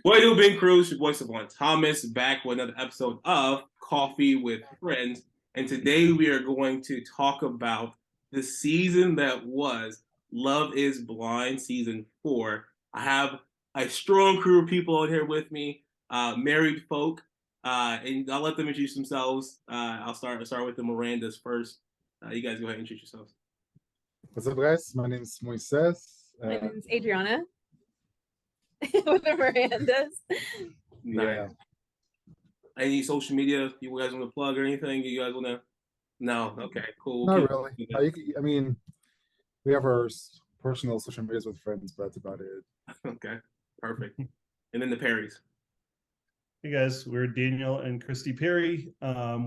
What do Ben Cruz, your boy Savon Thomas, back with another episode of Coffee with Friends. And today we are going to talk about the season that was Love is Blind season 4. I have a strong crew of people on here with me, married folk, and I'll let them introduce themselves. I'll start with the Mirandas first. You guys go ahead and introduce yourselves. What's up, guys? My name is Moises. My name is Adriana with the Mirandas. Nice. Any social media you guys want to plug or anything? You guys want to? No. Okay. Cool. Not really. I mean, we have our personal social medias with friends, but that's about it. Okay. Perfect. And then the Perrys. Hey guys, we're Daniel and Christy P.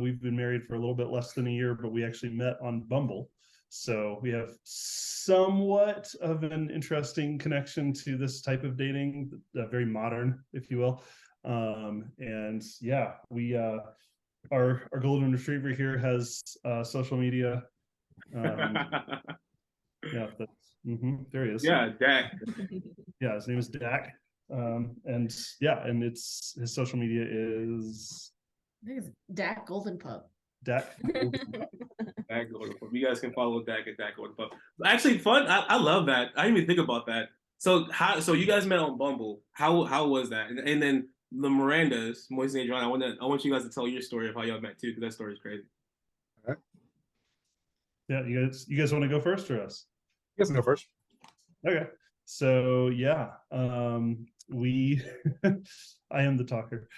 We've been married for a little bit less than a year, but we actually met on Bumble. So we have somewhat of an interesting connection to this type of dating, very modern, if you will. And yeah, we our golden retriever here has social media. Yeah, there he is. Yeah, Dak. Yeah, his name is Dak. And yeah, and it's his social media is I think it's Dak Golden Pup. Dak. Dak Golden Pup. You guys can follow Dak at Dak Golden Pup. Actually, fun. I love that. I didn't even think about that. So So you guys met on Bumble. How was that? And then the Mirandas, Moises Adriana. I want you guys to tell your story of how y'all met too, because that story is crazy. All right. Yeah, you guys want to go first or us? You guys can go first. Okay. So yeah, we I am the talker.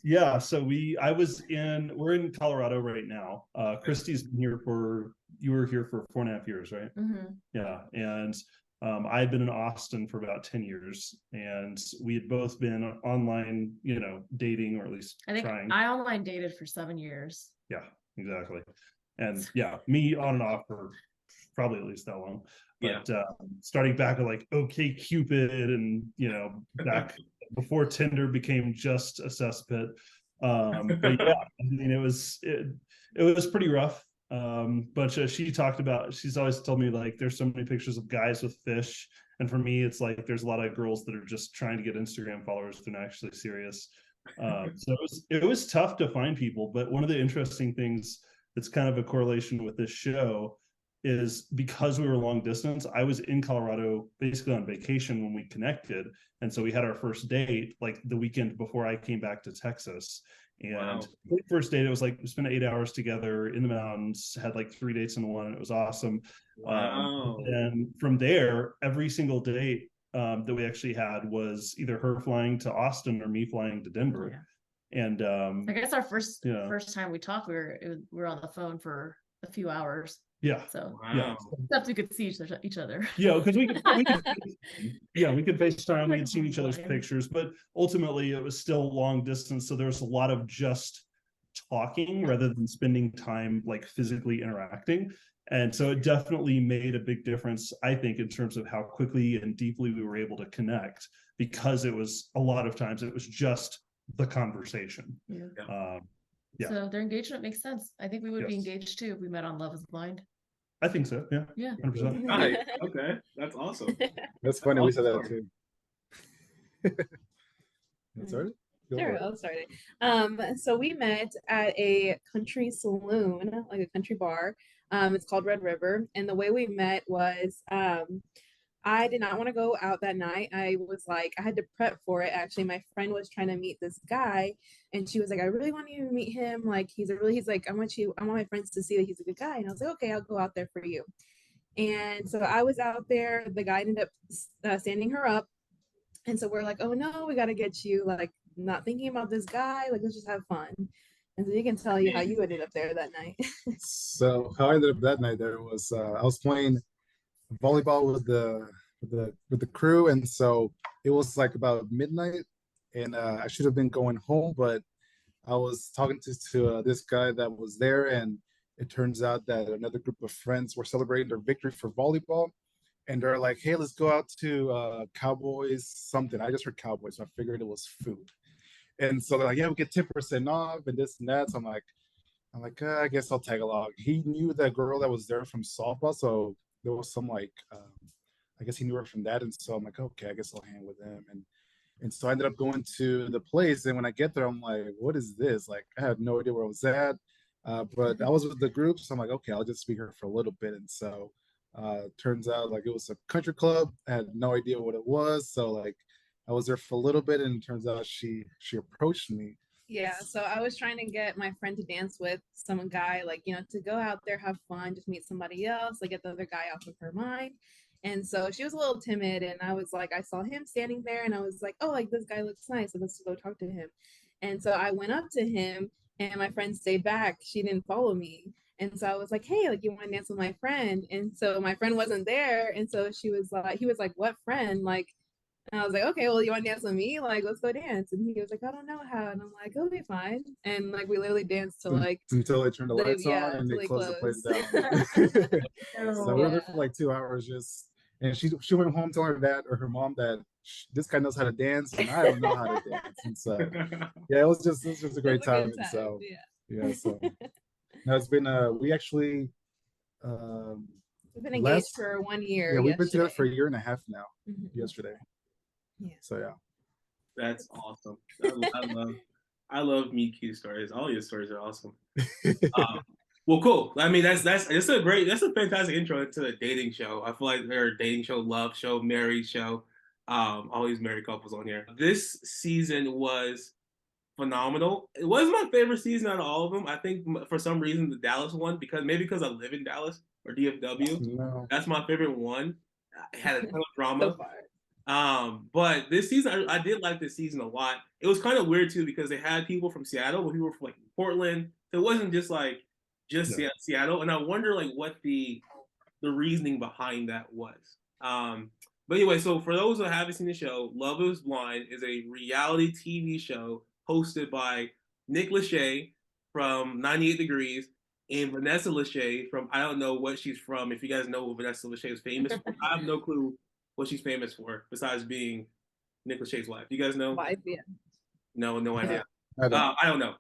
Yeah, so we're in Colorado right now. Christy's been here you were here for 4.5 years, right? Mm-hmm. Yeah, and I've been in Austin for about 10 years, and we had both been online, dating, or at least I think trying. I online dated for 7 years. Yeah, exactly. And yeah, me on and off for probably at least that long. But starting back at like OK Cupid and back before Tinder became just a cesspit. But yeah, I mean it was pretty rough. But she's always told me like there's so many pictures of guys with fish, and for me it's like there's a lot of girls that are just trying to get Instagram followers. They're not actually serious. So it was tough to find people. But one of the interesting things that's kind of a correlation with this show is because we were long distance, I was in Colorado basically on vacation when we connected. And so we had our first date like the weekend before I came back to Texas. And the first date, it was like we spent 8 hours together in the mountains, had like 3 dates in one. It was awesome. Wow. And from there, every single date that we actually had was either her flying to Austin or me flying to Denver. Yeah. And I guess our first time we talked, we were on the phone for a few hours. Yeah. So yeah, except we could see each other. Yeah, because we could FaceTime. We had seen each other's pictures, but ultimately it was still long distance. So there was a lot of just talking rather than spending time like physically interacting. And so it definitely made a big difference, I think, in terms of how quickly and deeply we were able to connect, because it was a lot of times it was just the conversation. Yeah. So their engagement makes sense. I think we would be engaged too if we met on Love is Blind. I think so. Yeah. Yeah. 100%. Nice. Okay. That's awesome. That's funny. We said that too. Sorry? Sure, I'll start it. So we met at a country saloon, like a country bar. It's called Red River. And the way we met was I did not want to go out that night. I had to prep for it. Actually, my friend was trying to meet this guy, and she was like, I really want you to meet him. Like, he's like, I want my friends to see that he's a good guy. And I was like, okay, I'll go out there for you. And so I was out there. The guy ended up standing her up. And so we're like, oh no, we got to get you, like, not thinking about this guy. Like, let's just have fun. And so you can tell you how you ended up there that night. So how I ended up that night there was I was playing volleyball with the crew, and so it was like about midnight, and I should have been going home, but I was talking to this guy that was there, and it turns out that another group of friends were celebrating their victory for volleyball, and they're like, hey, let's go out to Cowboys something. I just heard Cowboys, so I figured it was food. And so they're like, yeah, we get 10% off and this and that. So I'm like, I guess I'll tag along. He knew that girl that was there from softball, so there was some like I guess he knew her from that, and so I'm like, okay, I guess I'll hang with him. And so I ended up going to the place, and when I get there, I'm like, what is this? Like, I had no idea where I was at. But I was with the group, so I'm like, okay, I'll just be here for a little bit. And so turns out like it was a country club. I had no idea what it was. So like I was there for a little bit, and it turns out she approached me. Yeah, so I was trying to get my friend to dance with some guy, like, to go out there, have fun, just meet somebody else, like get the other guy off of her mind. And so she was a little timid, and I was like, I saw him standing there, and I was like, oh, like this guy looks nice, so let's go talk to him. And so I went up to him, and my friend stayed back. She didn't follow me. And so I was like, hey, like, you want to dance with my friend? And so my friend wasn't there. And so he was like, what friend? Like, and I was like, okay, well, you want to dance with me? Like, let's go dance. And he was like, I don't know how. And I'm like, it'll be fine. And like, we literally danced to like until they turned the lights on and they until closed the place closed. down. So we were there for like 2 hours just, and she went home telling her dad or her mom that this guy knows how to dance and I don't know how to dance. And so yeah, it was just a great time. And so yeah, so now it's been we actually we've been engaged for 1 year. Yeah, we've been yesterday. together for a year and a half now. Yesterday. Yeah. So yeah. That's awesome. I love meet cute stories. All your stories are awesome. Well, cool. I mean, that's a fantastic intro to a dating show. I feel like they're a dating show, love show, married show. All these married couples on here. This season was phenomenal. It was my favorite season out of all of them. I think for some reason the Dallas one, because I live in Dallas or DFW. No. That's my favorite one. It had a ton of drama. So far. But this season, I did like this season a lot. It was kind of weird too because they had people from Seattle, but people were from like Portland. So it wasn't just Seattle. And I wonder like what the reasoning behind that was. But anyway, so for those who haven't seen the show, Love Is Blind is a reality TV show hosted by Nick Lachey from 98 Degrees and Vanessa Lachey from I don't know what she's from. If you guys know what Vanessa Lachey is famous for, I have no clue what she's famous for besides being Nick Lachey's wife. You guys know? Wife, yeah. No idea. I I don't know.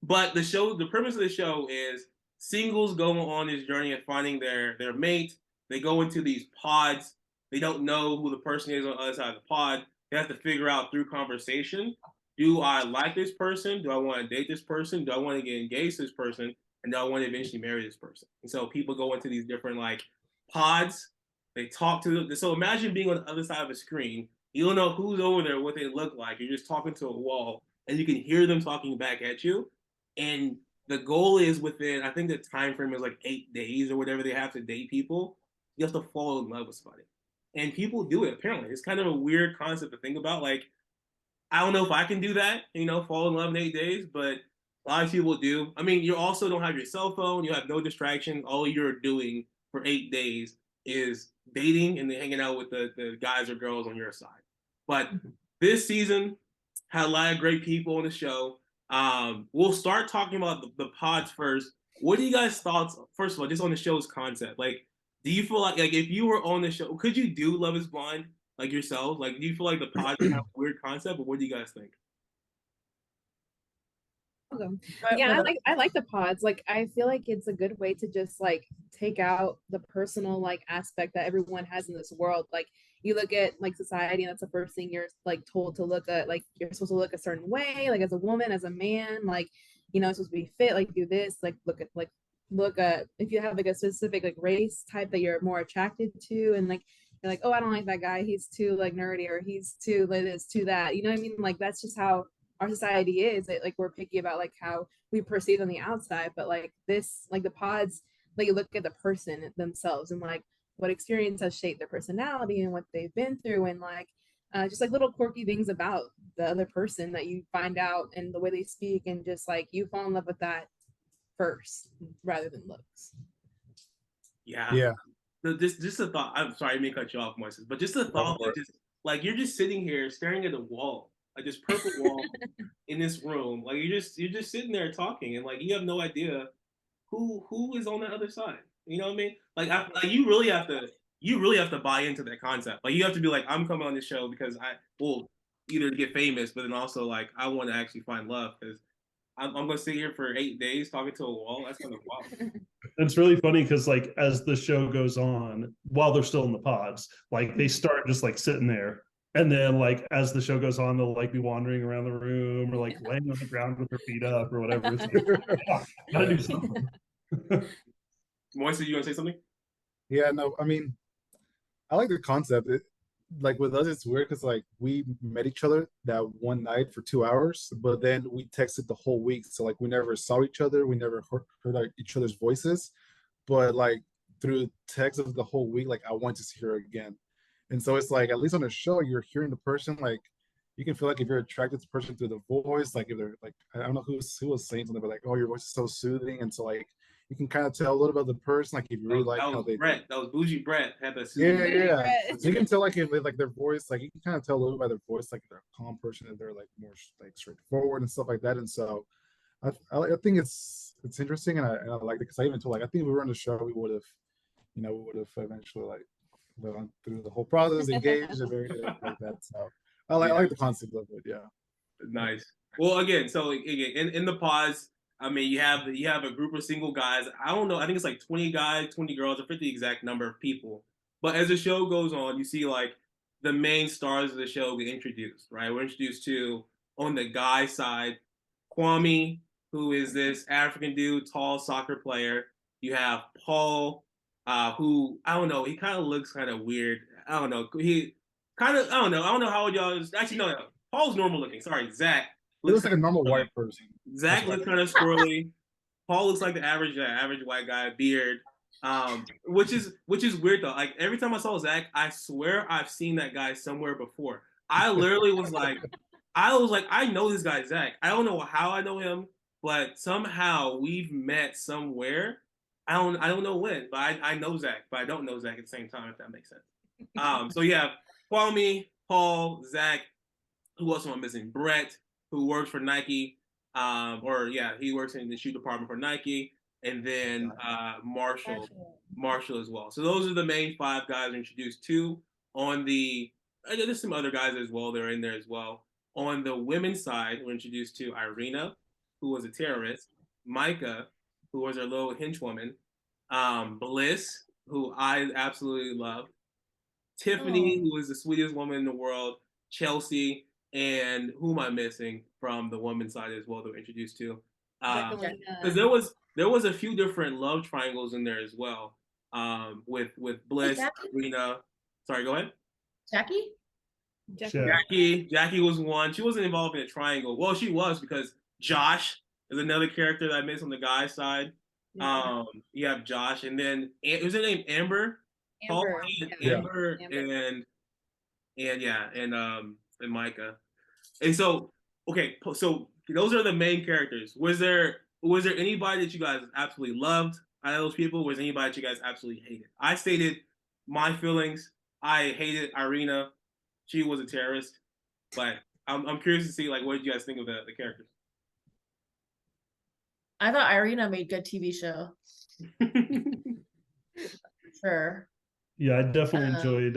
But the premise of the show is singles go on this journey of finding their mate. They go into these pods. They don't know who the person is on the other side of the pod. They have to figure out through conversation, do I like this person? Do I want to date this person? Do I want to get engaged to this person? And do I want to eventually marry this person? And so people go into these different like pods. They talk to them. So imagine being on the other side of a screen. You don't know who's over there, what they look like. You're just talking to a wall, and you can hear them talking back at you. And the goal is within, I think the time frame is like 8 days or whatever they have to date people. You have to fall in love with somebody. And people do it, apparently. It's kind of a weird concept to think about. Like, I don't know if I can do that, fall in love in 8 days, but a lot of people do. I mean, you also don't have your cell phone. You have no distractions. All you're doing for 8 days is dating and then hanging out with the guys or girls on your side. But this season had a lot of great people on the show. We'll start talking about the pods first. What do you guys' thoughts, first of all, just on the show's concept? Like, do you feel like if you were on the show, could you do Love Is Blind like yourself? Like, do you feel like the pods have a weird concept, or what do you guys think? Yeah, I like the pods. Like, I feel like it's a good way to just like take out the personal like aspect that everyone has in this world. Like, you look at like society, and that's the first thing you're like told to look at. Like, you're supposed to look a certain way, like as a woman, as a man, like, it's supposed to be fit, like do this, like look at if you have like a specific like race type that you're more attracted to, and like you're like, oh, I don't like that guy, he's too like nerdy, or he's too like this, too that. You know what I mean? Like, that's just how our society is. Like, we're picky about like how we perceive on the outside, but like this, like the pods, like you look at the person themselves and like what experience has shaped their personality and what they've been through, and like just like little quirky things about the other person that you find out and the way they speak, and just like you fall in love with that first rather than looks. Yeah. Just a thought. I'm sorry, I may cut you off, Moises, but just a thought that just like you're just sitting here staring at a wall, like this purple wall in this room. Like you're just sitting there talking, and like you have no idea who is on the other side. You know what I mean? Like, you really have to buy into that concept. Like, you have to be like, I'm coming on this show because I will either get famous, but then also like I want to actually find love, because I'm gonna sit here for 8 days talking to a wall. That's kind of wild. It's really funny because like as the show goes on, while they're still in the pods, like they start just like sitting there. And then like as the show goes on, they'll like be wandering around the room or like laying on the ground with their feet up or whatever. It's like, yeah, gotta do something. Moises, you want to say something? Yeah, no, I mean, I like the concept. Like with us, it's weird because like we met each other that one night for 2 hours, but then we texted the whole week. So like we never saw each other, we never heard like, each other's voices. But like through text of the whole week, like I want to see her again. And so it's like at least on the show, you're hearing the person like you can feel like if you're attracted to the person through the voice, like if they're like I don't know who was saying something, but like, oh, your voice is so soothing. And so like you can kind of tell a little about the person, like if you really like that how was they Brett. That was Bougie Brett. Had that yeah, suit. yeah. So you can tell like if they, like their voice, like you can kind of tell a little by their voice, like if they're a calm person and they're like more like straightforward and stuff like that. And so I think it's interesting and I like it because I even told like I think if we were on the show, we would have, we would have eventually like gone through the whole process, engaged and everything like that. So I like the concept of it. Yeah. Nice. Well, again, so again, in the pods, I mean, you have a group of single guys. I don't know. I think it's like 20 guys, 20 girls. I forget the exact number of people. But as the show goes on, you see like the main stars of the show get introduced. Right? We're introduced to on the guy side, Kwame, who is this African dude, tall soccer player. You have Paul, who I don't know. He kind of looks kind of weird. I don't know. He kind of I don't know. I don't know how old y'all is. Actually, no. Paul's normal looking. Sorry, Zach. He looks like a normal white person. Zach looks kind of squirrely. Paul looks like the average white guy, beard. Which is weird though. Like every time I saw Zach, I swear I've seen that guy somewhere before. I literally was like, I know this guy Zach. I don't know how I know him, but somehow we've met somewhere. I don't know when, but I know Zach, but I don't know Zach at the same time. If that makes sense. So yeah, Kwame, Paul, Zach. Who else am I missing? Brett, who works for Nike. He works in the shoe department for Nike. And then Marshall as well. So those are the main five guys we're introduced to. There's some other guys as well. They're in there as well. On the women's side, we're introduced to Irina, who was a terrorist. Micah, who was our little henchwoman. Bliss, who I absolutely love. Tiffany, who is the sweetest woman in the world. Chelsea, and who am I missing from the women's side as well that we're introduced to? Because there was a few different love triangles in there as well. With Bliss, Rena. Sorry, go ahead. Jackie was one. She wasn't involved in a triangle. Well, she was because Josh is another character that I missed on the guy's side. Yeah. You have Josh, and then was her name Amber? Amber. And Micah. And so, okay, so those are the main characters. Was there anybody that you guys absolutely loved out of those people? Was there anybody that you guys absolutely hated? I stated my feelings. I hated Irina. She was a terrorist. But I'm curious to see like what did you guys think of the characters? I thought Irina made good TV show. Sure. Yeah, I definitely enjoyed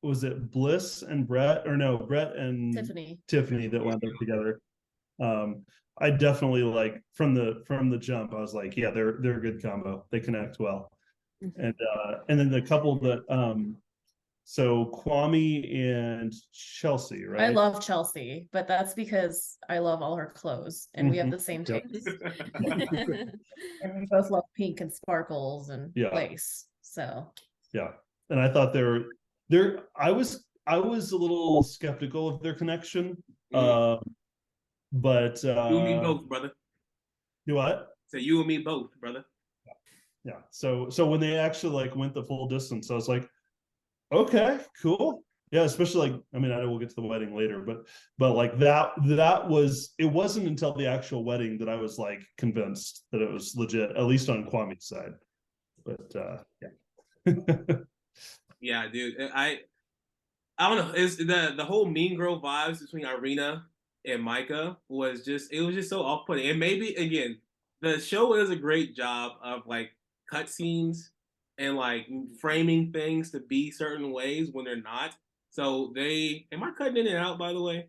was it Bliss and Brett, or no, Brett and Tiffany that wound up together. I definitely like from the jump, I was like, yeah, they're a good combo. They connect well. And then the couple that so Kwame and Chelsea, right? I love Chelsea, but that's because I love all her clothes and we have the same taste. And we both love pink and sparkles and lace. So yeah. And I thought I was a little skeptical of their connection. But you and me both, brother. Do what? So you and me both, brother. Yeah. So when they actually like went the full distance, I was like, okay, cool. Yeah, especially like, I mean, I know we'll get to the wedding later, but like that was, it wasn't until the actual wedding that I was like convinced that it was legit, at least on Kwame's side. But yeah. Yeah, dude. I don't know. It's the whole mean girl vibes between Irina and Micah was just so off-putting. And maybe again, the show does a great job of like cutscenes and like framing things to be certain ways when they're not. So am I cutting in and out, by the way?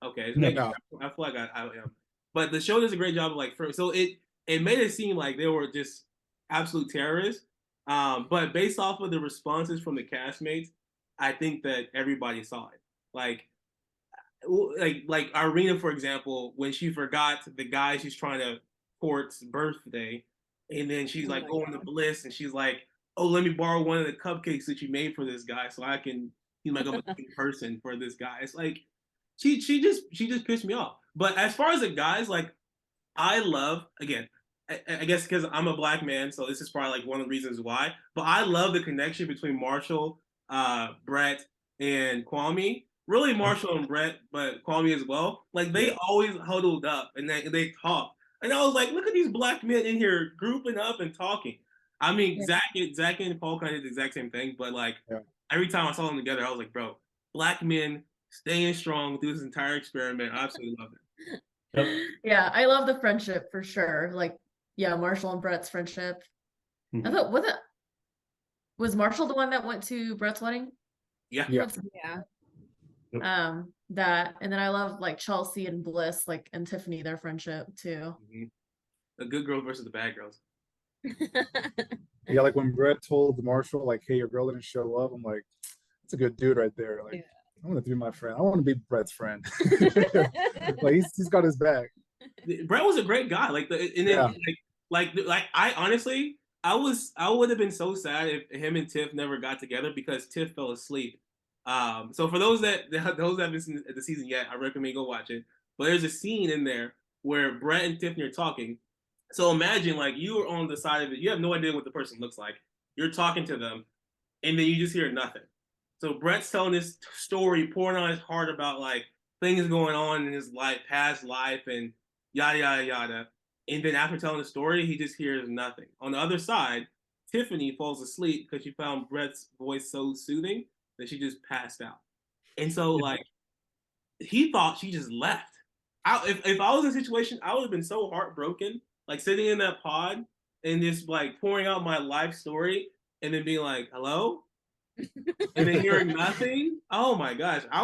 Okay. No. I feel like I am. But the show does a great job of like, so it made it seem like they were just absolute terrorists. But based off of the responses from the castmates, I think that everybody saw it. Like Irina, for example, when she forgot the guy she's trying to court's birthday, and then she's like going to Bliss, and she's like, "Oh, let me borrow one of the cupcakes that you made for this guy, so I can he's like a person for this guy." It's like she just pissed me off. But as far as the guys, like I love again. I guess because I'm a black man, so this is probably like one of the reasons why. But I love the connection between Marshall, Brett, and Kwame. Really, Marshall and Brett, but Kwame as well. Like they always huddled up and they talk. And I was like, look at these black men in here grouping up and talking. I mean, Zach and Paul kind of did the exact same thing, but like every time I saw them together, I was like, bro, black men staying strong through this entire experiment. I absolutely love it. Yep. Yeah, I love the friendship for sure. Like, yeah, Marshall and Brett's friendship. I thought was Marshall the one that went to Brett's wedding? Yeah. That, and then I love like Chelsea and Bliss, like, and Tiffany, their friendship too. The good girl versus the bad girls. Yeah, like when Brett told Marshall, like, "Hey, your girl didn't show up," I'm like, "It's a good dude right there." Like, I want to be my friend. I want to be Brett's friend. Like he's got his back. Brett was a great guy. Like I honestly, I would have been so sad if him and Tiff never got together because Tiff fell asleep. So for those that haven't seen the season yet, I recommend go watch it. But there's a scene in there where Brett and Tiffany are talking. So imagine like you are on the side of it, you have no idea what the person looks like. You're talking to them, and then you just hear nothing. So Brett's telling this story, pouring on his heart about like things going on in his past life, and yada yada yada. And then after telling the story, he just hears nothing. On the other side, Tiffany falls asleep because she found Brett's voice so soothing that she just passed out. And so like he thought she just left. If I was in a situation, I would have been so heartbroken, like sitting in that pod and just like pouring out my life story and then being like, hello? And then hearing nothing. Oh my gosh. I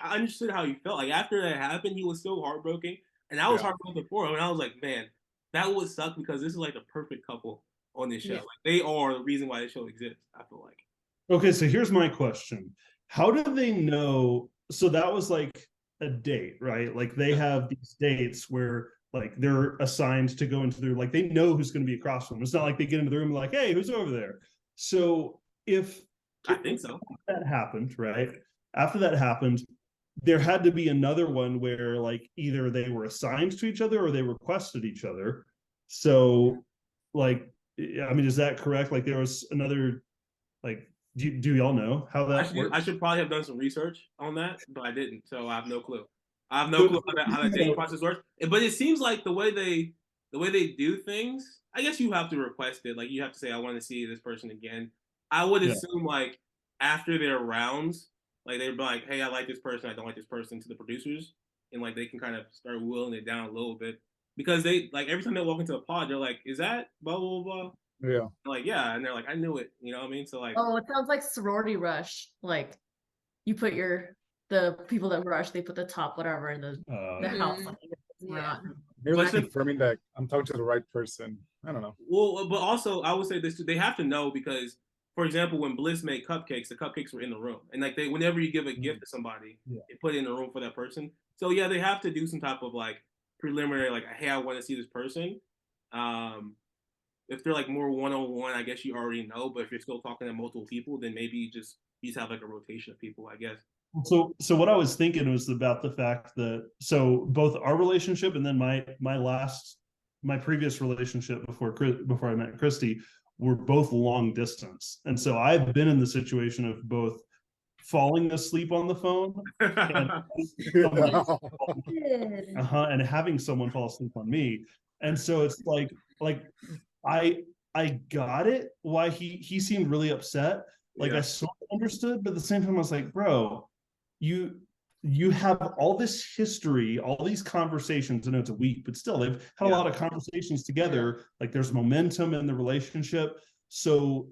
understood how he felt. Like after that happened, he was so heartbroken. And I was heartbroken for him. And I was like, man, that would suck because this is like the perfect couple on this show. Like they are the reason why this show exists, I feel like. Okay, so here's my question. How do they know? So that was like a date, right? Like they have these dates where like they're assigned to go into their, like they know who's going to be across from them. It's not like they get into the room and like, hey, who's over there? So I think so. That happened, right? After that happened, there had to be another one where like either they were assigned to each other or they requested each other. So like, I mean, is that correct? Like there was another, like, do y'all know how that works? I should probably have done some research on that, but I didn't, so I have no clue. I have no clue how that dating process works. But it seems like the way they do things, I guess you have to request it. Like you have to say, I want to see this person again. I would assume like after their rounds, like they'd be like, hey, I like this person, I don't like this person, to the producers, and like they can kind of start wheeling it down a little bit because they like every time they walk into a pod, they're like, is that blah blah blah. Yeah. Like, yeah. And they're like, I knew it. You know what I mean? So like, oh, it sounds like sorority rush. Like you put the people that rush, they put the top whatever in the house. Like, maybe like confirming that I'm talking to the right person. I don't know. Well, but also I would say this too. They have to know because, for example, when Bliss made cupcakes, the cupcakes were in the room. And like whenever you give a gift to somebody, they put it in the room for that person. So yeah, they have to do some type of like preliminary, like, hey, I want to see this person. If they're like more one-on-one, I guess you already know. But if you're still talking to multiple people, then maybe you just have like a rotation of people, I guess. So what I was thinking was about the fact that so both our relationship and then my previous relationship before I met Christy were both long distance, and so I've been in the situation of both falling asleep on the phone and having someone fall asleep on me, and so it's like I got it why he seemed really upset. Like I sort of understood, but at the same time I was like, bro, you have all this history, all these conversations. I know it's a week, but still they've had a lot of conversations together. Like there's momentum in the relationship. So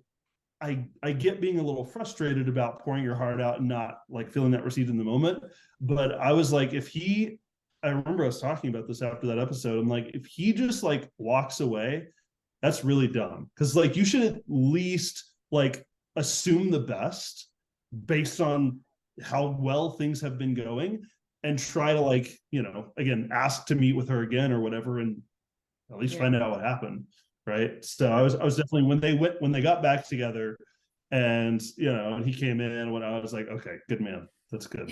I get being a little frustrated about pouring your heart out and not like feeling that receipt in the moment. But I was like, I remember I was talking about this after that episode. I'm like, if he just like walks away, that's really dumb. Because like you should at least like assume the best based on how well things have been going, and try to like, you know, again, ask to meet with her again or whatever, and at least find out what happened. Right. So I was definitely, when they got back together and, you know, and he came in, when I was like, okay, good man. That's good.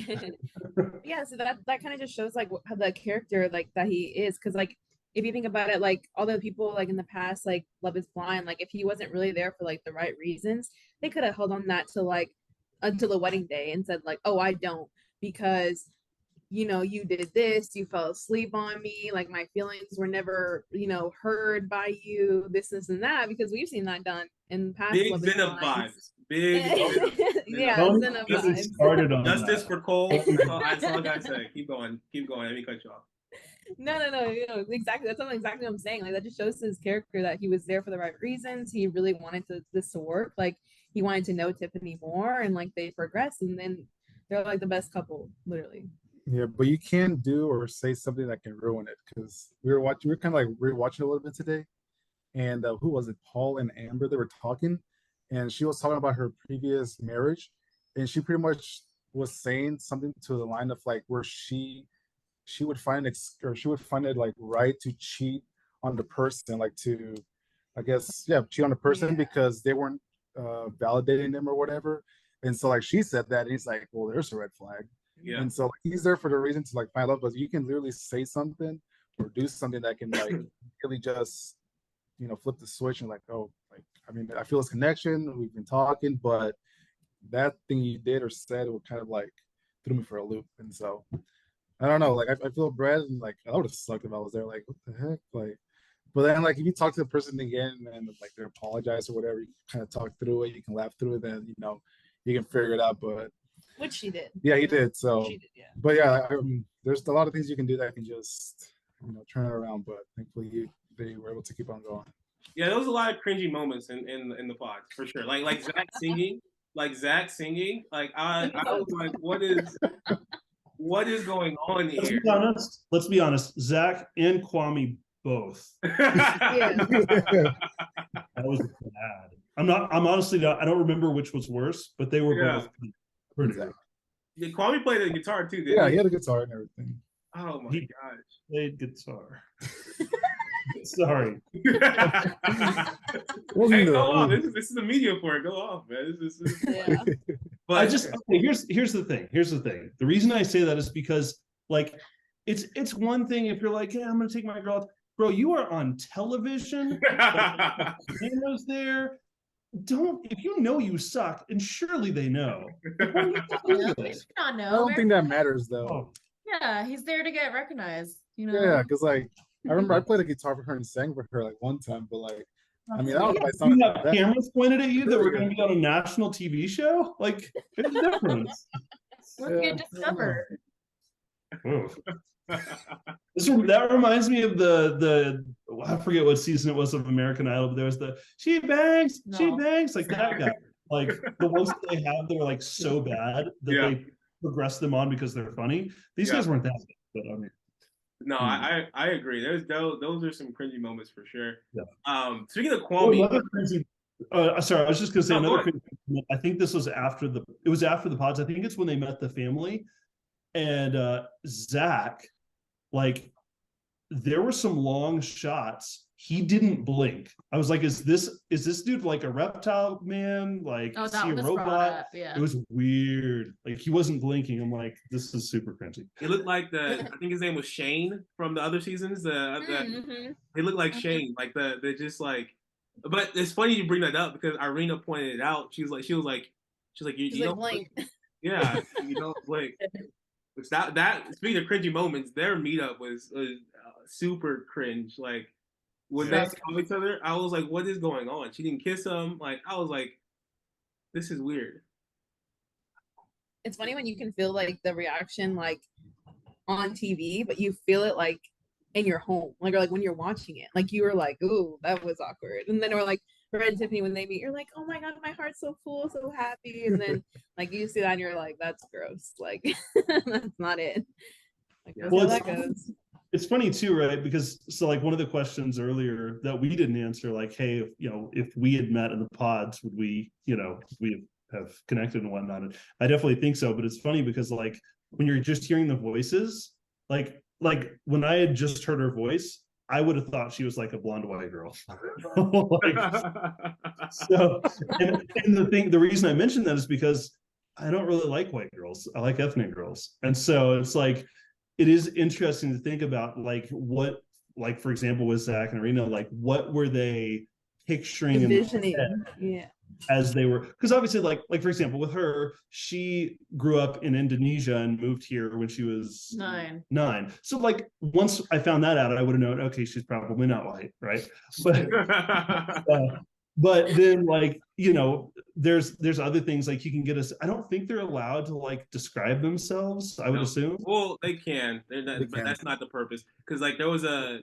Yeah, so that kind of just shows like how the character like that he is, because like if you think about it, like all the people like in the past, like Love Is Blind, like if he wasn't really there for like the right reasons, they could have held on that to like until the wedding day and said like, oh, I don't, because you know, you did this, you fell asleep on me, like my feelings were never, you know, heard by you, this and that, because we've seen that done in past Big Love Is Zenith Blind. vibes. Big Zenith. Yeah, Don't Zenith get me vibes. started on Justice that. for Cole. That's all I gotta say. Keep going. Let me cut you off. No, you know, exactly. That's exactly what I'm saying. Like that just shows his character that he was there for the right reasons. He really wanted this to work. Like he wanted to know Tiffany more, and like they progressed, and then they're like the best couple, literally. Yeah, but you can't do or say something that can ruin it, because we were kind of like rewatching a little bit today, and who was it? Paul and Amber, they were talking, and she was talking about her previous marriage, and she pretty much was saying something to the line of like where she would find she would find it like right to cheat on the person, like to, I guess, cheat on the person because they weren't validating them or whatever. And so like she said that, and he's like, well, there's a red flag. Yeah. And so like, he's there for the reason to like find love, but you can literally say something or do something that can like really just, you know, flip the switch and like, oh, like, I mean, I feel this connection, we've been talking, but that thing you did or said would kind of like threw me for a loop. And so I don't know, like I feel Brad, and like I would have sucked if I was there, like what the heck, like. But then like if you talk to the person again and like they apologize or whatever, you kind of talk through it, you can laugh through it, then you know you can figure it out. But which she did. Yeah, he did. So she did, yeah. But yeah, there's a lot of things you can do that can just, you know, turn it around. But thankfully they were able to keep on going. Yeah, there was a lot of cringy moments in the pod for sure. Like Zach singing, like I was like, what is going on here? Let's be honest. Zach and Kwame both. Yeah. That was bad. I'm honestly not, I don't remember which was worse, but they were both pretty Exactly. Yeah, Kwame played the guitar too, didn't Yeah, he? he had a guitar and everything. Oh my gosh. Played guitar. Sorry. Hey, go off. This is the media for it. Go off, man. This is Yeah. But here's the thing. The reason I say that is because like it's one thing if you're like, yeah, I'm gonna take my girl out. Bro, you are on television. Cameras there. If you know you suck, and surely they know. They should not know. I don't think that matters though. Oh. Yeah, he's there to get recognized. You know. Yeah, because like I remember I played a guitar for her and sang for her like one time, but like I mean, I don't know if I You sounded have that. cameras pointed at you that we're going to be on a national TV show? Like, there's a difference. Let's get discovered. That reminds me of the I forget what season it was of American Idol, but there was the she bangs, like that guy. Like the ones that they have that are like so bad that they progress them on because they're funny. These guys weren't that good, but I mean. No, I agree. Those are some cringy moments for sure. Yeah. Speaking of Kwame, sorry, I was just gonna say another cringy moment. I think this was after the pods. I think it's when they met the family, and Zach, like, there were some long shots. He didn't blink. I was like, is this dude like a reptile man? Like, is he a robot? Yeah. It was weird. Like, he wasn't blinking. I'm like, this is super cringy. It looked like I think his name was Shane from the other seasons. He looked like Shane. Like they're just like, but it's funny you bring that up because Irina pointed it out. She was like, you don't blink. Yeah, you don't blink. Which that speaking of cringy moments, their meetup was super cringe. Like when they saw each other, I was like, what is going on? She didn't kiss him. Like I was like, this is weird. It's funny when you can feel like the reaction like on TV, but you feel it like in your home, like or like when you're watching it, like you were like, ooh, that was awkward. And then or like Red and Tiffany when they meet, you're like, oh my god, my heart's so full, so happy. And then like you see that and you're like, that's gross. Like that's not it. Like, Yeah. we'll see how that goes. It's funny too, right? Because so like one of the questions earlier that we didn't answer, like, hey, if we had met in the pods, would we, we have connected and whatnot? And I definitely think so. But it's funny because like when you're just hearing the voices, like when I had just heard her voice, I would have thought she was like a blonde white girl. So, and the reason I mentioned that is because I don't really like white girls. I like ethnic girls, and so it's like it is interesting to think about like what, like for example, with Zach and Arena, like what were they picturing Envisioning, yeah, as they were, because obviously like for example with her, she grew up in Indonesia and moved here when she was 9. So like once I found that out, I would have known, okay, she's probably not white, right? But then like there's other things like you can get us. I don't think they're allowed to like describe themselves, I would assume. Well, they can. But that's not the purpose. Because like there was a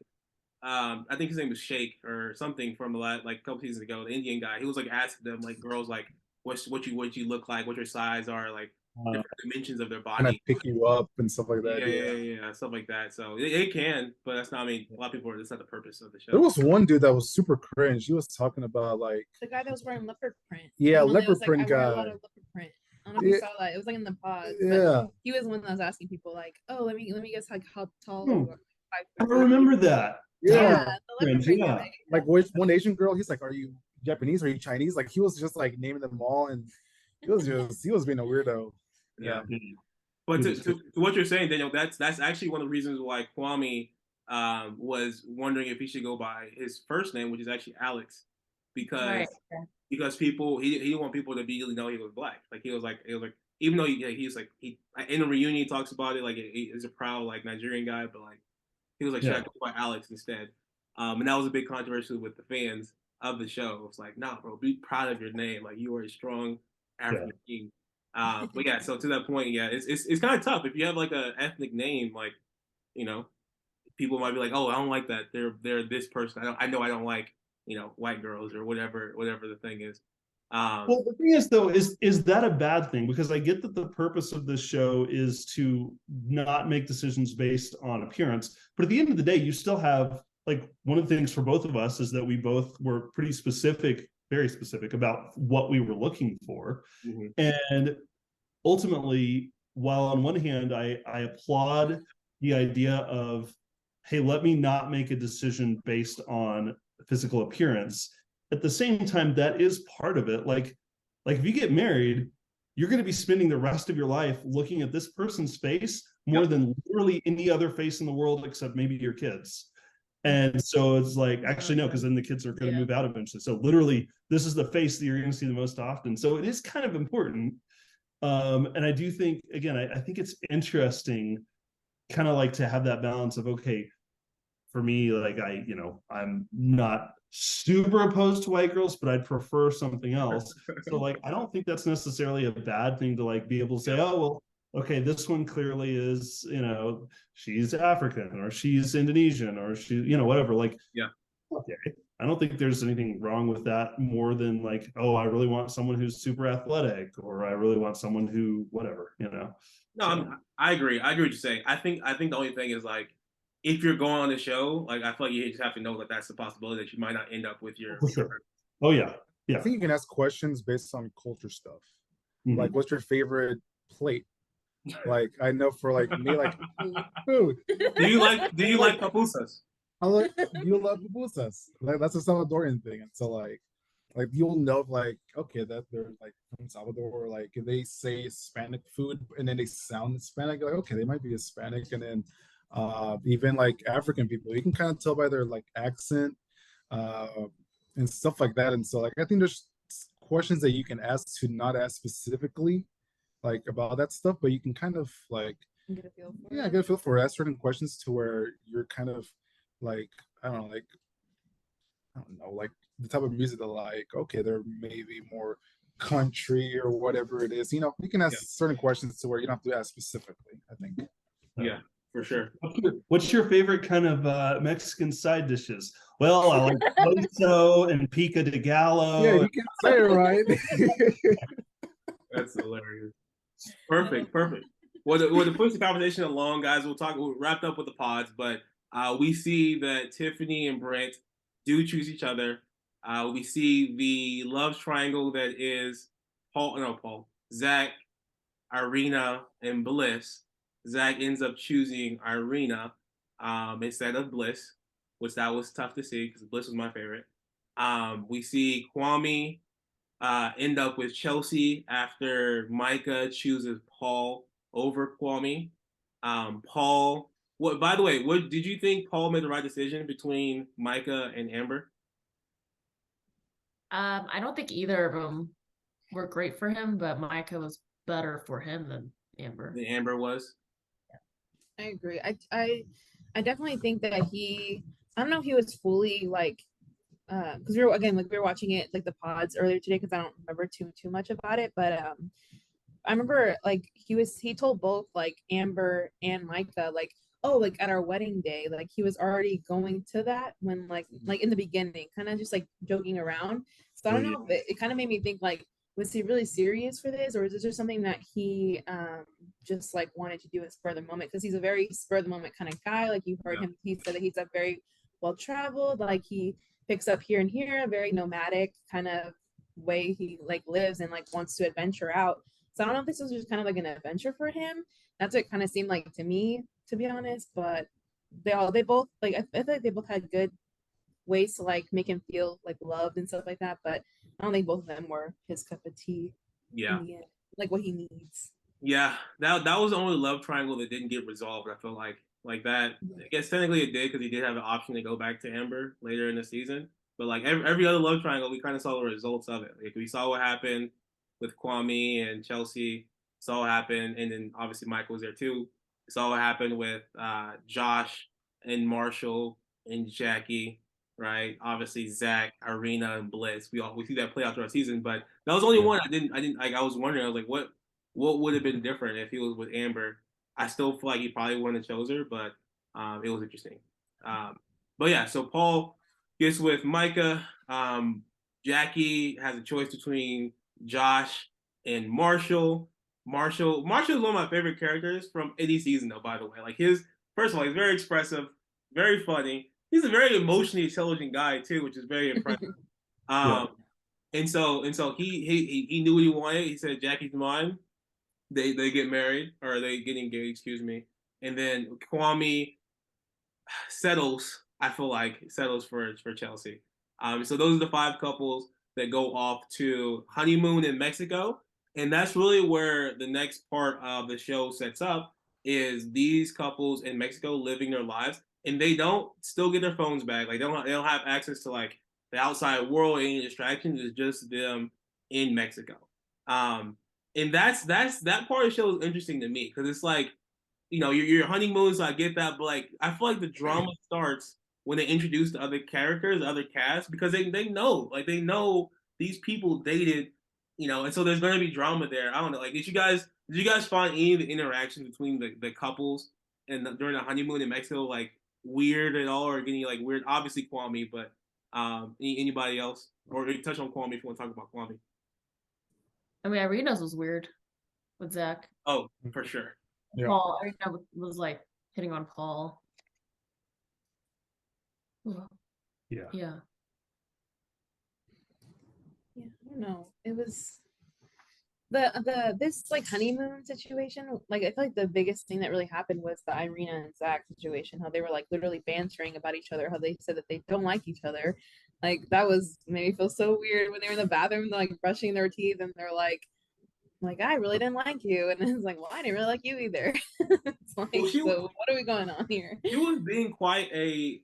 I think his name was Sheikh or something from like a couple seasons ago, the Indian guy. He was like asking them like girls like what you look like, what your size are, like different dimensions of their body. And I pick you up and stuff like that. Yeah, stuff like that. So it can, but that's not. I mean, a lot of people. That's not the purpose of the show. There was one dude that was super cringe. He was talking about like the guy that was wearing leopard print. Yeah, leopard print guy. I wear guy. a lot of leopard print. I don't know if you saw that. It was like in the pod. Yeah, he was the one that was asking people like, "Oh, let me guess like how tall you are." I remember that. Yeah. Yeah. Like one Asian girl, he's like, "Are you Japanese? Are you Chinese?" Like he was just like naming them all, and he was being a weirdo. Yeah. But to what you're saying, Daniel, that's actually one of the reasons why Kwame was wondering if he should go by his first name, which is actually Alex, because people he didn't want people to immediately know he was black. Like it was like even though he's like he in the reunion he talks about it like he's a proud like Nigerian guy, but like he was like should I go by Alex instead? And that was a big controversy with the fans of the show. It's like, nah, bro, be proud of your name. Like you are a strong African king. But yeah, so to that point, it's kind of tough if you have like a ethnic name, like people might be like, oh, I don't like that. They're this person. I know I don't like white girls or whatever the thing is. Well, the thing is though, is that a bad thing? Because I get that the purpose of this show is to not make decisions based on appearance, but at the end of the day, you still have like one of the things for both of us is that we both were pretty specific, very specific about what we were looking for. Mm-hmm. And ultimately, while on one hand, I applaud the idea of, hey, let me not make a decision based on physical appearance. At the same time, that is part of it. Like if you get married, you're going to be spending the rest of your life looking at this person's face more than literally any other face in the world, except maybe your kids. And so it's like, actually, no, because then the kids are going to move out eventually. So literally, this is the face that you're going to see the most often. So it is kind of important. And I do think, again, I think it's interesting kind of like to have that balance of, okay, for me, like I'm not super opposed to white girls, but I'd prefer something else. So like, I don't think that's necessarily a bad thing to like be able to say, oh, well, okay, this one clearly is, she's African or she's Indonesian or she, whatever. Like, okay. I don't think there's anything wrong with that more than like, oh, I really want someone who's super athletic or I really want someone who, whatever, No, so. I agree. I agree what you're saying. I think the only thing is like, if you're going on the show, like I feel like you just have to know that that's the possibility that you might not end up with your. For sure. Oh yeah. I think you can ask questions based on culture stuff. Mm-hmm. Like, what's your favorite plate? Like, I know for like me, like food. Do you like pupusas? You love pupusas. Like that's a Salvadorian thing, and so like you'll know like okay that they're like from Salvador. Like if they say Hispanic food and then they sound Hispanic, like okay they might be Hispanic, and then even like African people, you can kind of tell by their like accent and stuff like that. And so like I think there's questions that you can ask to not ask specifically like about that stuff, but you can kind of like get a feel for get a feel for it. Ask certain questions to where you're kind of like I don't know like the type of music that like okay they're maybe more country or whatever it is. You can ask certain questions to where you don't have to ask specifically, I think. Yeah, for sure. What's your favorite kind of Mexican side dishes? Well, I like queso and pico de gallo. Yeah, you can say it right. That's hilarious. Perfect. to push the conversation along, guys, we'll wrap up with the pods, but we see that Tiffany and Brent do choose each other. We see the love triangle that is Zach, Irina, and Bliss. Zach ends up choosing Irina instead of Bliss, which that was tough to see because Bliss was my favorite. We see Kwame end up with Chelsea after Micah chooses Paul over Kwame. Paul, by the way, what did you think Paul made the right decision between Micah and Amber? I don't think either of them were great for him, but Micah was better for him than Amber. The Amber was. I agree. I definitely think that I don't know if he was fully like, because we were watching it like the pods earlier today because I don't remember too much about it, but I remember like he told both like Amber and Micah like, oh, like at our wedding day, like he was already going to that when like in the beginning, kind of just like joking around. So I don't know if it kind of made me think like, was he really serious for this, or is this just something that he just like wanted to do at spur of the moment? Because he's a very spur of the moment kind of guy. Like you heard him, he said that he's a very well traveled, like he picks up here and here, a very nomadic kind of way he like lives and like wants to adventure out. So I don't know if this was just kind of like an adventure for him. That's what it kind of seemed like to me, to be honest. But they both like I feel like they both had good ways to like make him feel like loved and stuff like that. But I don't think both of them were his cup of tea. Yeah. Like what he needs. Yeah, that was the only love triangle that didn't get resolved. I feel like that. I guess technically it did because he did have an option to go back to Amber later in the season. But like every other love triangle, we kind of saw the results of it. Like we saw what happened with Kwame and Chelsea. Saw what happened, and then obviously Michael was there too. Saw what happened with Josh and Marshall and Jackie. Right, obviously Zach, Irina, and Bliss. We see that play out throughout the season. But that was only one I didn't like. I was wondering. I was like, what would have been different if he was with Amber? I still feel like he probably wouldn't have chose her, but it was interesting. But yeah, so Paul gets with Micah. Jackie has a choice between Josh and Marshall. Marshall is one of my favorite characters from any season, though. By the way, like first of all, he's very expressive, very funny. He's a very emotionally intelligent guy too, which is very impressive. And so he knew what he wanted. He said, "Jackie's mine." They get married, or they get engaged, excuse me. And then Kwame settles, I feel like, settles for Chelsea. So those are the 5 couples that go off to honeymoon in Mexico. And that's really where the next part of the show sets up, is these couples in Mexico living their lives, and they don't still get their phones back. Like they don't have access to like the outside world, any distractions. It's just them in Mexico. And that part of the show is interesting to me because it's like, you know, your honeymoon, so I get that, but like I feel like the drama starts when they introduce the other characters, the other cast, because they know these people dated, you know, and so there's gonna be drama there. I don't know, like did you guys find any of the interactions between the couples and during the honeymoon in Mexico like weird at all, or getting like weird? Obviously Kwame, but anybody else, or touch on Kwame if you want to talk about Kwame. I mean, Irina's was weird with Zach. Oh, for sure. Yeah. Paul, Irina was like hitting on Paul. Yeah. Yeah, I don't know. It was this like honeymoon situation. Like I feel like the biggest thing that really happened was the Irina and Zach situation. How they were like literally bantering about each other. How they said that they don't like each other. Like that made me feel so weird when they were in the bathroom, like brushing their teeth, and they're like I really didn't like you, and it's like, well, I didn't really like you either. It's like, so what are we going on here? She was being quite a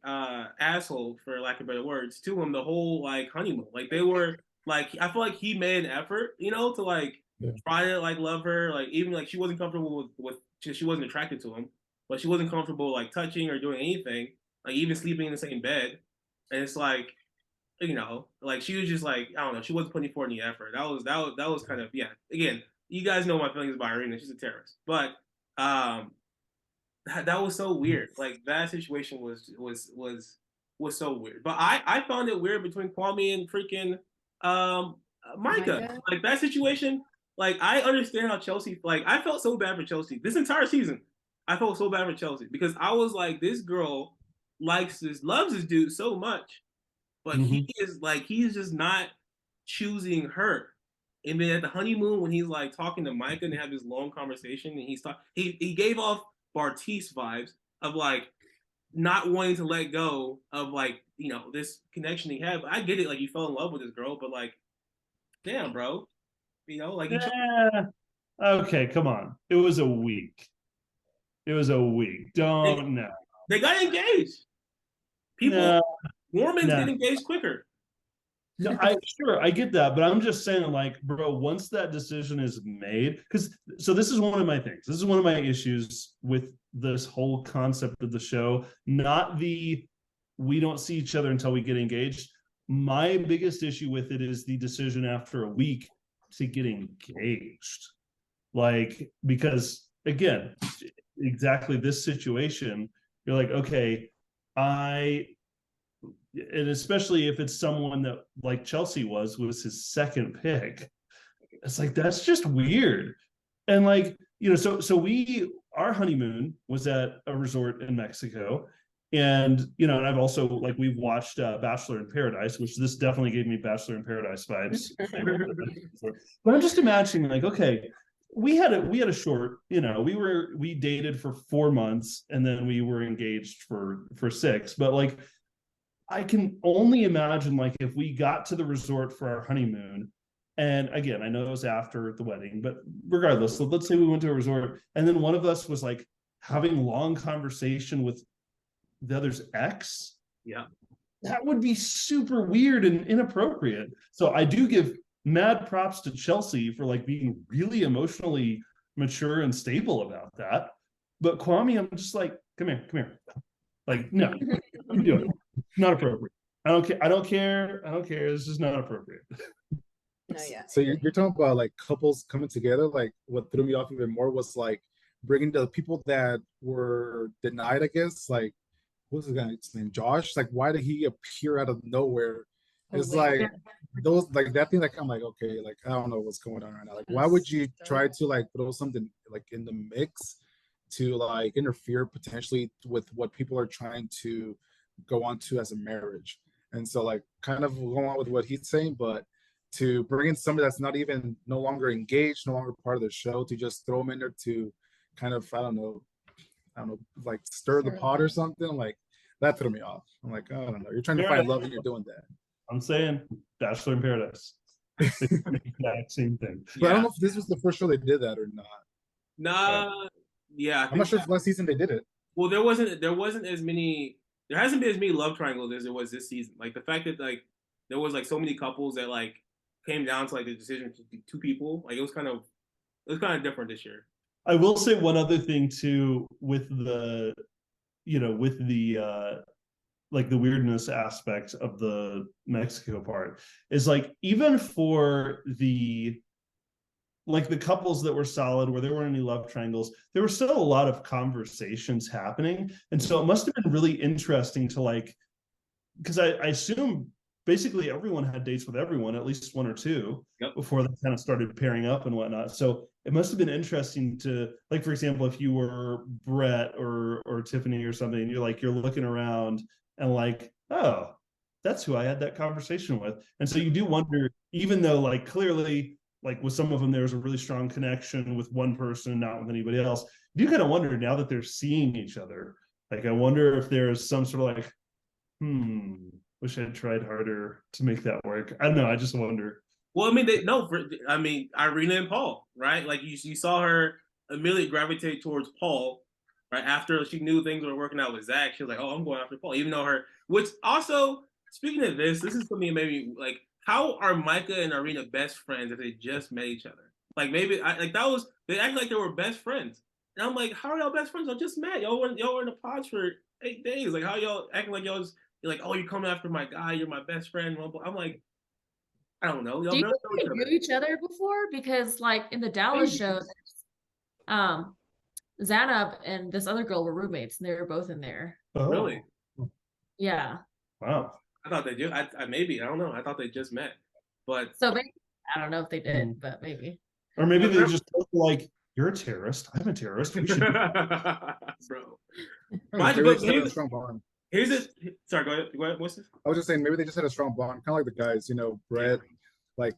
asshole, for lack of better words, to him the whole like honeymoon. Like they were like, I feel like he made an effort, you know, to like try to like love her. Like even like she wasn't comfortable with she wasn't attracted to him, but she wasn't comfortable like touching or doing anything, like even sleeping in the same bed. And it's like, you know, like she was just like, I don't know, she wasn't putting forth any effort. That was kind of, yeah. Again, you guys know my feelings about Irina. She's a terrorist, but that was so weird. Like that situation was so weird. But I found it weird between Kwame and freaking Micah. Like that situation, like I understand how Chelsea, like I felt so bad for Chelsea this entire season. I felt so bad for Chelsea because I was like, this girl loves this dude so much, but he is like, he's just not choosing her. And then at the honeymoon, when he's like talking to Micah and they have this long conversation, and he gave off Bartice vibes of like not wanting to let go of like, you know, this connection he had. But I get it, like you fell in love with this girl, but like, damn, bro, you know, like okay, come on. It was a week. It was a week. Don't know. They got engaged. People, Mormons get engaged quicker. No, I get that, but I'm just saying, like, bro, once that decision is made, so this is one of my things. This is one of my issues with this whole concept of the show. Not the we don't see each other until we get engaged. My biggest issue with it is the decision after a week to get engaged. Like, because again, exactly this situation, you're like, okay, and especially if it's someone that like Chelsea was his second pick, it's like, that's just weird. And like, you know, so our honeymoon was at a resort in Mexico, and you know, and I've also, like, we've watched Bachelor in Paradise, which this definitely gave me Bachelor in Paradise vibes. But I'm just imagining, like, okay, we had a short, you know, we dated for 4 months and then we were engaged for 6, but like, I can only imagine, like, if we got to the resort for our honeymoon, and again, I know it was after the wedding, but regardless, so let's say we went to a resort and then one of us was like having long conversation with the other's ex. Yeah. That would be super weird and inappropriate. So I do give mad props to Chelsea for like being really emotionally mature and stable about that. But Kwame, I'm just like, come here. Like, no, I'm doing it. Not appropriate. I don't care. It's just not appropriate. No, yeah. So you're talking about like couples coming together. Like, what threw me off even more was like bringing the people that were denied, I guess. Like, what's the guy's name? Josh. Like, why did he appear out of nowhere? It's like those, like that thing. Like, I'm like, okay, like I don't know what's going on right now. Like, why would you try to like throw something like in the mix to like interfere potentially with what people are trying to go on to as a marriage? And so, like, kind of going on with what he's saying, but to bring in somebody that's not even, no longer engaged, no longer part of the show, to just throw them in there to kind of, I don't know, like stir the pot or something, like that threw me off. I'm like, I don't know, you're trying to find love and you're doing that. I'm saying Bachelor in Paradise. Exact same thing. But I don't know if this was the first show they did that or not. Nah, yeah. I'm not sure if last season they did it. Well, there wasn't as many. There hasn't been as many love triangles as there was this season. Like the fact that like there was like so many couples that like came down to like the decision to be 2 people. Like it was kind of different this year. I will say one other thing too with the, you know, with the like the weirdness aspect of the Mexico part is like, even for the like the couples that were solid, where there weren't any love triangles, there were still a lot of conversations happening. And so it must have been really interesting to like, because I assume basically everyone had dates with everyone, at least 1 or 2, before they kind of started pairing up and whatnot. So it must have been interesting to, like, for example, if you were Brett or Tiffany or something, and you're looking around and like, oh, that's who I had that conversation with. And so you do wonder, even though like clearly, like with some of them, there's a really strong connection with one person, not with anybody else. You do kind of wonder, now that they're seeing each other, like, I wonder if there's some sort of like, wish I had tried harder to make that work. I don't know. I just wonder. Well, I mean, Irina and Paul, right? Like you saw her immediately gravitate towards Paul, right? After she knew things were working out with Zach, she was like, oh, I'm going after Paul, even though which also, speaking of this is something that made me like, how are Micah and Irina best friends if they just met each other? Like maybe they act like they were best friends. And I'm like, how are y'all best friends? Y'all just met. Y'all were in the pods for 8 days. Like how y'all acting like y'all just, you're like, oh, you're coming after my guy, you're my best friend. I'm like, I don't know. Do you think they knew each other before? Because like in the Dallas show, Zanab and this other girl were roommates, and they were both in there. Oh. Really? Yeah. Wow. I thought they just, maybe, I don't know. I thought they just met, but so maybe, I don't know if they did, but maybe. Or maybe they just like, you're a terrorist. I'm a terrorist. We should bro. Maybe they just had a strong bond. Here's it. Sorry, go ahead. Go ahead. What's this? I was just saying, maybe they just had a strong bond, kind of like the guys, Brett, like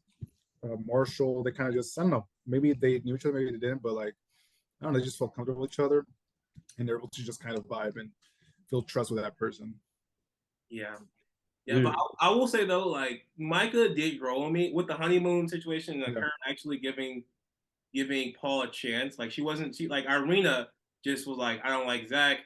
Marshall. They kind of just, I don't know, maybe they knew each other, maybe they didn't, but like, I don't know, they just felt comfortable with each other, and they're able to just kind of vibe and feel trust with that person. Yeah. Yeah, but I will say though, like Micah did grow on me with the honeymoon situation, like her actually giving Paul a chance. Like she like Irina just was like, I don't like Zach,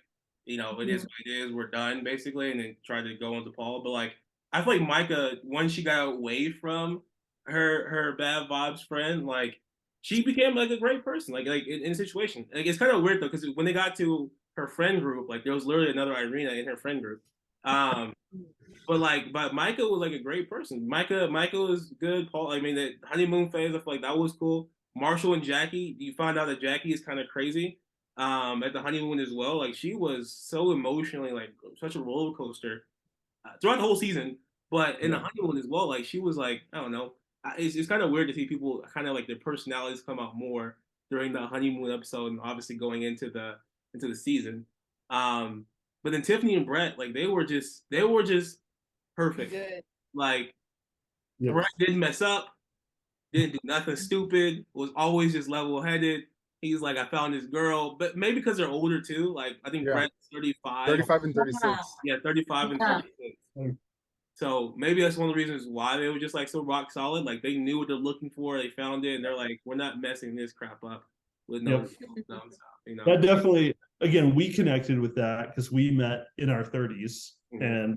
it is what it is, we're done basically, and then tried to go into Paul. But like I feel like Micah, once she got away from her bad vibes friend, like she became like a great person, like in a situation. Like it's kind of weird though, because when they got to her friend group, like there was literally another Irina in her friend group. But Micah was like a great person. Micah was good. Paul, I mean, the honeymoon phase, I feel like that was cool. Marshall and Jackie, you find out that Jackie is kind of crazy at the honeymoon as well. Like she was so emotionally like such a roller coaster throughout the whole season, but in the honeymoon as well. Like she was like, I don't know. It's kind of weird to see people kind of like their personalities come out more during the honeymoon episode, and obviously going into the season. But then Tiffany and Brett, like they were just perfect. Good. Like Brett didn't mess up, didn't do nothing stupid, was always just level headed. He's like, I found this girl, but maybe because they're older too. Like I think Brett's 35. 35 and 36. Yeah, 35 and 36. So maybe that's one of the reasons why they were just like so rock solid. Like they knew what they're looking for, they found it, and they're like, we're not messing this crap up with no stuff. That definitely, again, we connected with that because we met in our 30s, and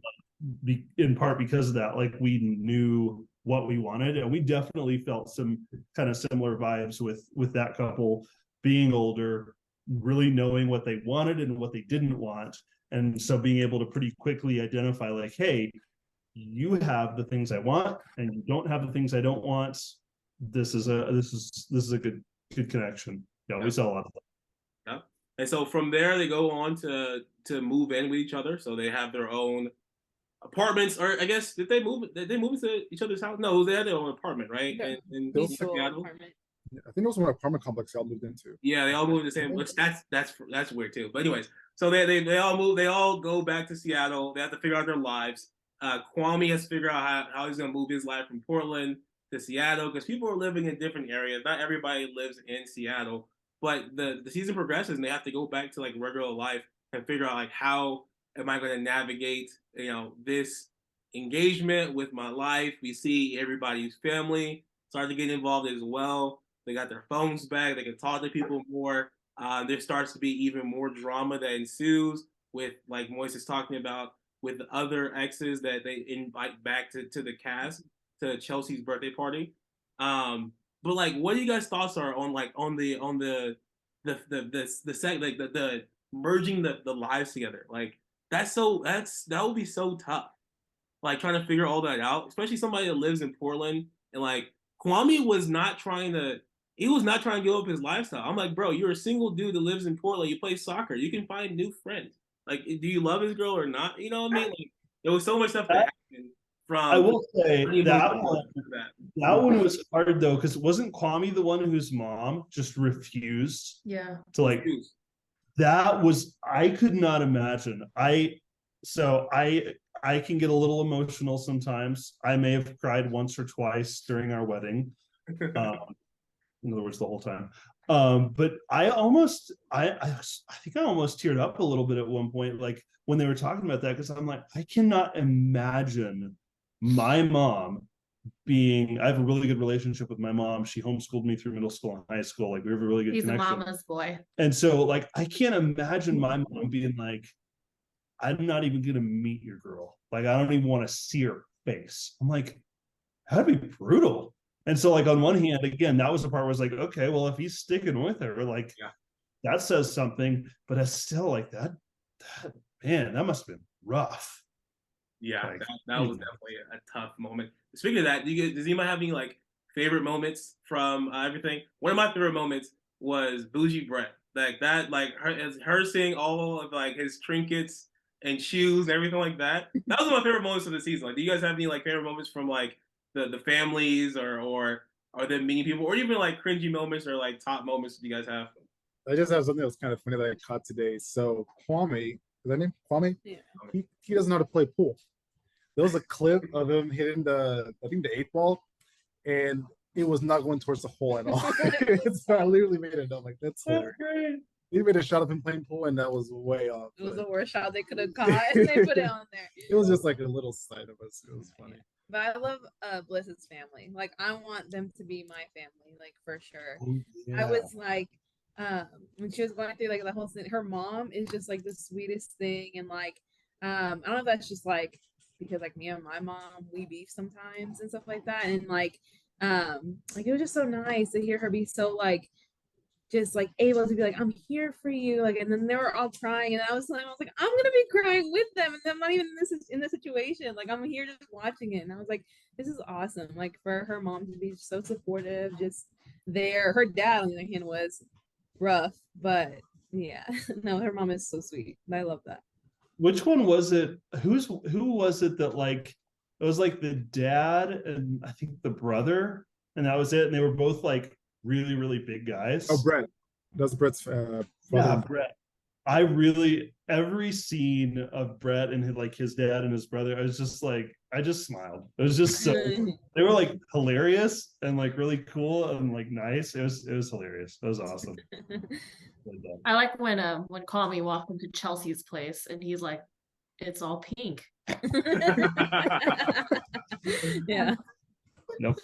in part because of that, like we knew what we wanted, and we definitely felt some kind of similar vibes with that couple being older, really knowing what they wanted and what they didn't want, and so being able to pretty quickly identify like, hey, you have the things I want and you don't have the things I don't want. This is a good connection. We saw a lot of that. Yeah. And so from there they go on to move in with each other. So they have their own apartments, or I guess did they move into each other's house? No, they had their own apartment, right? In Seattle. I think it was one apartment complex they all moved into. Yeah, they all moved in the same, which that's weird too. But anyways, so they all move, they all go back to Seattle. They have to figure out their lives. Kwame has to figure out how he's gonna move his life from Portland to Seattle, because people are living in different areas. Not everybody lives in Seattle. But the season progresses and they have to go back to like regular life and figure out like, how am I going to navigate, this engagement with my life. We see everybody's family start to get involved as well. They got their phones back. They can talk to people more. There starts to be even more drama that ensues with, like Moises talking about, with the other exes that they invite back to the cast, to Chelsea's birthday party. But like, what do you guys' thoughts are on the merging the lives together? Like that would be so tough. Like trying to figure all that out, especially somebody that lives in Portland, and like Kwame was not trying to give up his lifestyle. I'm like, bro, you're a single dude that lives in Portland. You play soccer. You can find new friends. Like, do you love his girl or not? You know what I mean? Like, there was so much stuff that happened. I will say that one was hard though, because wasn't Kwame the one whose mom just refused? Yeah. To like, that was, I could not imagine. I can get a little emotional sometimes. I may have cried once or twice during our wedding. In other words, the whole time. But I think I almost teared up a little bit at one point, like when they were talking about that, because I'm like, I cannot imagine my mom I have a really good relationship with my mom. She homeschooled me through middle school and high school. Like we have a really good connection. He's a mama's boy. And so like, I can't imagine my mom being like, I'm not even going to meet your girl. Like, I don't even want to see her face. I'm like, that'd be brutal. And so like, on one hand, again, that was the part where I was like, okay, well, if he's sticking with her, like that says something, but it's still like that man, that must have been rough. Yeah, like, that was definitely a tough moment. Speaking of that, does anybody have any like favorite moments from everything? One of my favorite moments was Bougie Brett. Like that, like her seeing all of like his trinkets and shoes and everything like that. That was one of my favorite moments of the season. Like, do you guys have any like favorite moments from like the families or are there many people, or even like cringy moments or like top moments that you guys have? I just have something that was kind of funny that I caught today. So Kwame, is that name? Kwame? Yeah. He doesn't know how to play pool. There was a clip of him hitting I think the 8 ball, and it was not going towards the hole at all. So I literally made it up like that's hilarious. great. He made a shot of him playing pool, and that was way off. It was but the worst shot they could have caught, and they put it on there. It was just like a little side of us. It was funny. But I love Bliss's family. Like I want them to be my family, like for sure. I was like, when she was going through like the whole thing, her mom is just like the sweetest thing, and like, I don't know if that's just like because like me and my mom we beef sometimes and stuff like that, and like it was just so nice to hear her be so like just like able to be like, I'm here for you, like, and then they were all crying, and I was like, I'm gonna be crying with them, and I'm not even in this situation, like I'm here just watching it, and I was like, this is awesome, like for her mom to be so supportive, just there. Her dad on the other hand was rough, but yeah, no, her mom is so sweet. I love that. Which one was it? Who was it that like it was like the dad and I think the brother, and that was it, and they were both like really, really big guys. Oh, Brett. That's Brett's father. Yeah, Brett. I really every scene of Brett and his dad and his brother, I was just like, I just smiled. It was just so they were like hilarious and like really cool and like nice. It was hilarious. It was awesome. I like when Kwame walked into Chelsea's place and he's like, it's all pink. Yeah. Nope.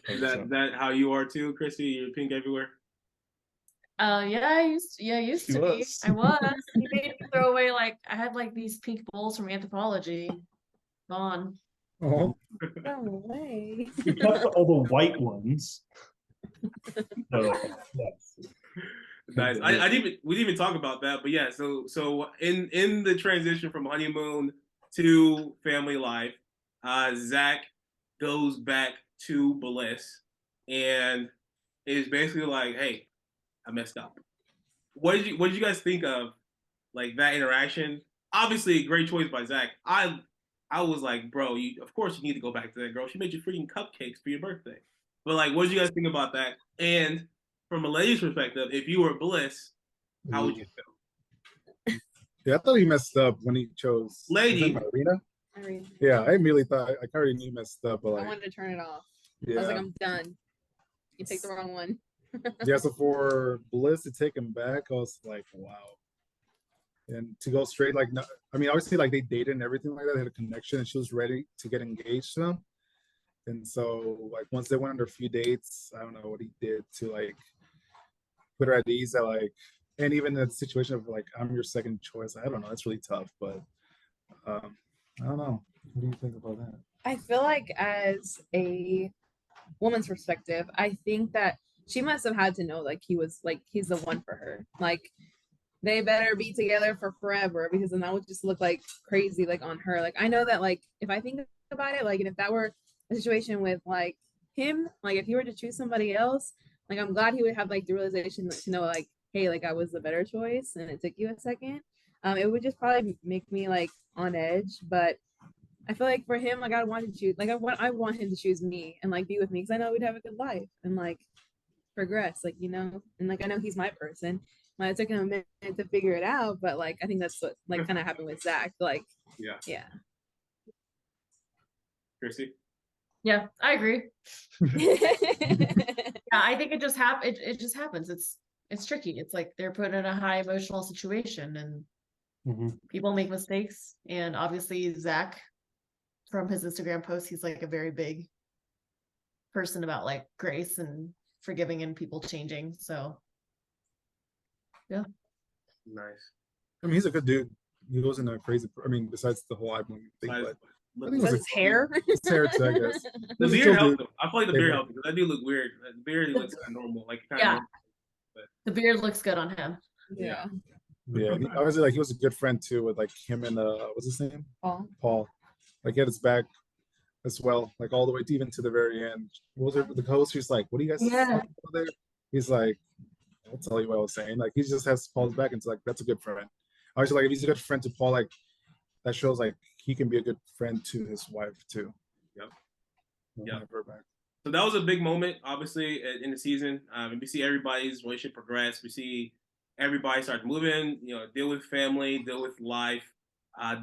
Is that how you are too, Christy? You're pink everywhere. Yeah, I used to be. I was. He made me throw away like I had like these pink bowls from anthropology. Gone. Oh, No way. We kept all the white ones. So, yes. Nice. We didn't even talk about that, but yeah. So in the transition from honeymoon to family life, Zach goes back to Bliss and is basically like, "Hey, I messed up." What did you guys think of like that interaction? Obviously, a great choice by Zach. I was like, bro, of course you need to go back to that girl. She made you freaking cupcakes for your birthday. But like, what did you guys think about that? And from a lady's perspective, if you were Bliss, how would you feel? yeah, I thought he messed up when he chose Lady. Marina. Yeah, I immediately thought I already knew he messed up, but like, I wanted to turn it off. yeah. I was like, I'm done. You picked the wrong one. Yeah, so for Bliss to take him back, I was like, wow. And to go straight, like, no, I mean, obviously, like they dated and everything like that, they had a connection, and she was ready to get engaged to them. And so, like, once they went on their few dates, I don't know what he did to like put her at ease. That like, and even the situation of like, I'm your second choice. I don't know. That's really tough, but I don't know. What do you think about that? I feel like as a woman's perspective, I think that she must have had to know like he's the one for her. Like they better be together for forever, because then that would just look like crazy like on her. Like I know that like if I think about it, like, and if that were a situation with like him, like if he were to choose somebody else, like I'm glad he would have like the realization to know like, hey, like I was the better choice and it took you a second. It would just probably make me like on edge, but I feel like for him, like I want to choose, like I want him to choose me and like be with me, because I know we'd have a good life and like progress, like, you know, and like I know he's my person. Well, it took him a minute to figure it out, but like I think that's what like kind of happened with Zach. Like, yeah. Chrissy? Yeah, I agree. Yeah, I think it just it just happens. It's tricky. It's like they're put in a high emotional situation, and people make mistakes. And obviously, Zach, from his Instagram post, he's like a very big person about like grace and forgiving and people changing. So, yeah, nice. I mean, he's a good dude. He wasn't a crazy. I mean, besides the whole album thing, but I think it was his hair. His hair too, I guess. The beard helped him. I feel like the beard helped him. That dude look weird. The beard looks kind of normal, like kind of normal, but the beard looks good on him. Yeah. Yeah, obviously, like he was a good friend too with like him and what's his name? Paul. Like he had his back as well, like all the way even to the very end. What was it? The host, he's like, "What do you guys talking about there?" He's like, "I'll tell you what I was saying." Like he just has Paul's back, and it's like that's a good friend. Obviously, like if he's a good friend to Paul, like that shows like he can be a good friend to his wife too. Yep. Her back. So that was a big moment, obviously, in the season. We see everybody's relationship progress. We see everybody start moving, deal with family, deal with life,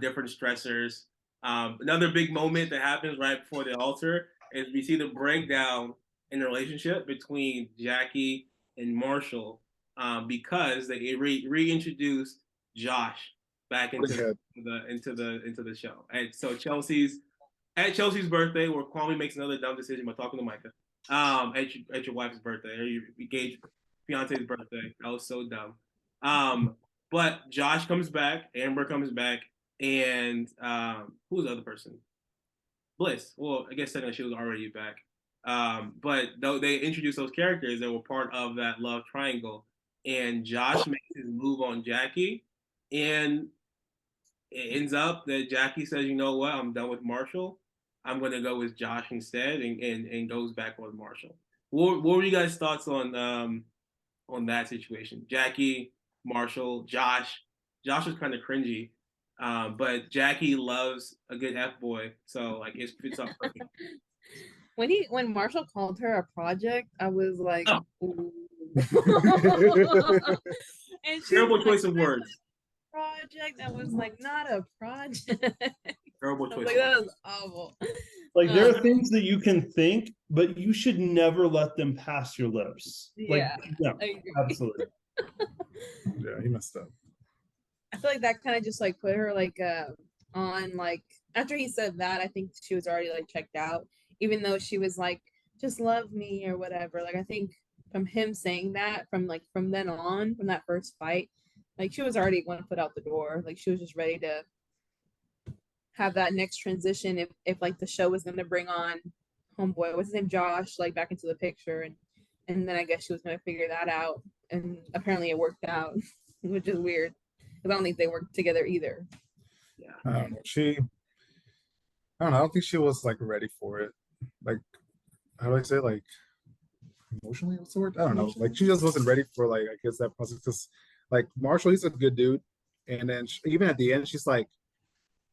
different stressors. Another big moment that happens right before the altar is we see the breakdown in the relationship between Jackie and Marshall, because they reintroduced Josh back into the show. And so at Chelsea's birthday, where Kwame makes another dumb decision by talking to Micah, at your wife's birthday, or your engaged fiance's birthday. That was so dumb. But Josh comes back, Amber comes back, and who's the other person? Bliss. Well, I guess technically she was already back. But though they introduced those characters that were part of that love triangle, and Josh makes his move on Jackie, and it ends up that Jackie says, "You know what? I'm done with Marshall. I'm going to go with Josh instead," and goes back with Marshall. What were you guys' thoughts on that situation? Jackie, Marshall, Josh. Josh was kind of cringy, but Jackie loves a good F boy, so like it fits up perfect. When Marshall called her a project, I was like, ooh. And she Terrible was choice like, of words. project. I was like, not a project. Terrible I choice. was like, that was awful. Like there are things that you can think, but you should never let them pass your lips. Yeah, no, I agree. absolutely. Yeah, he messed up. I feel like that kind of just like put her like on like after he said that, I think she was already like checked out, even though she was like, just love me or whatever. Like I think from him saying that, from then on, from that first fight, like she was already one foot out the door. Like she was just ready to have that next transition if like the show was gonna bring on homeboy, what's his name, Josh, like back into the picture, and then I guess she was gonna figure that out, and apparently it worked out, which is weird because I don't think they worked together either. Yeah. I don't know. I don't know. I don't think she was like ready for it. Like, how do I say, like, emotionally? What's the word? I don't know. Like, she just wasn't ready for like, I guess, that process. Because like Marshall, he's a good dude, and then even at the end, she's like,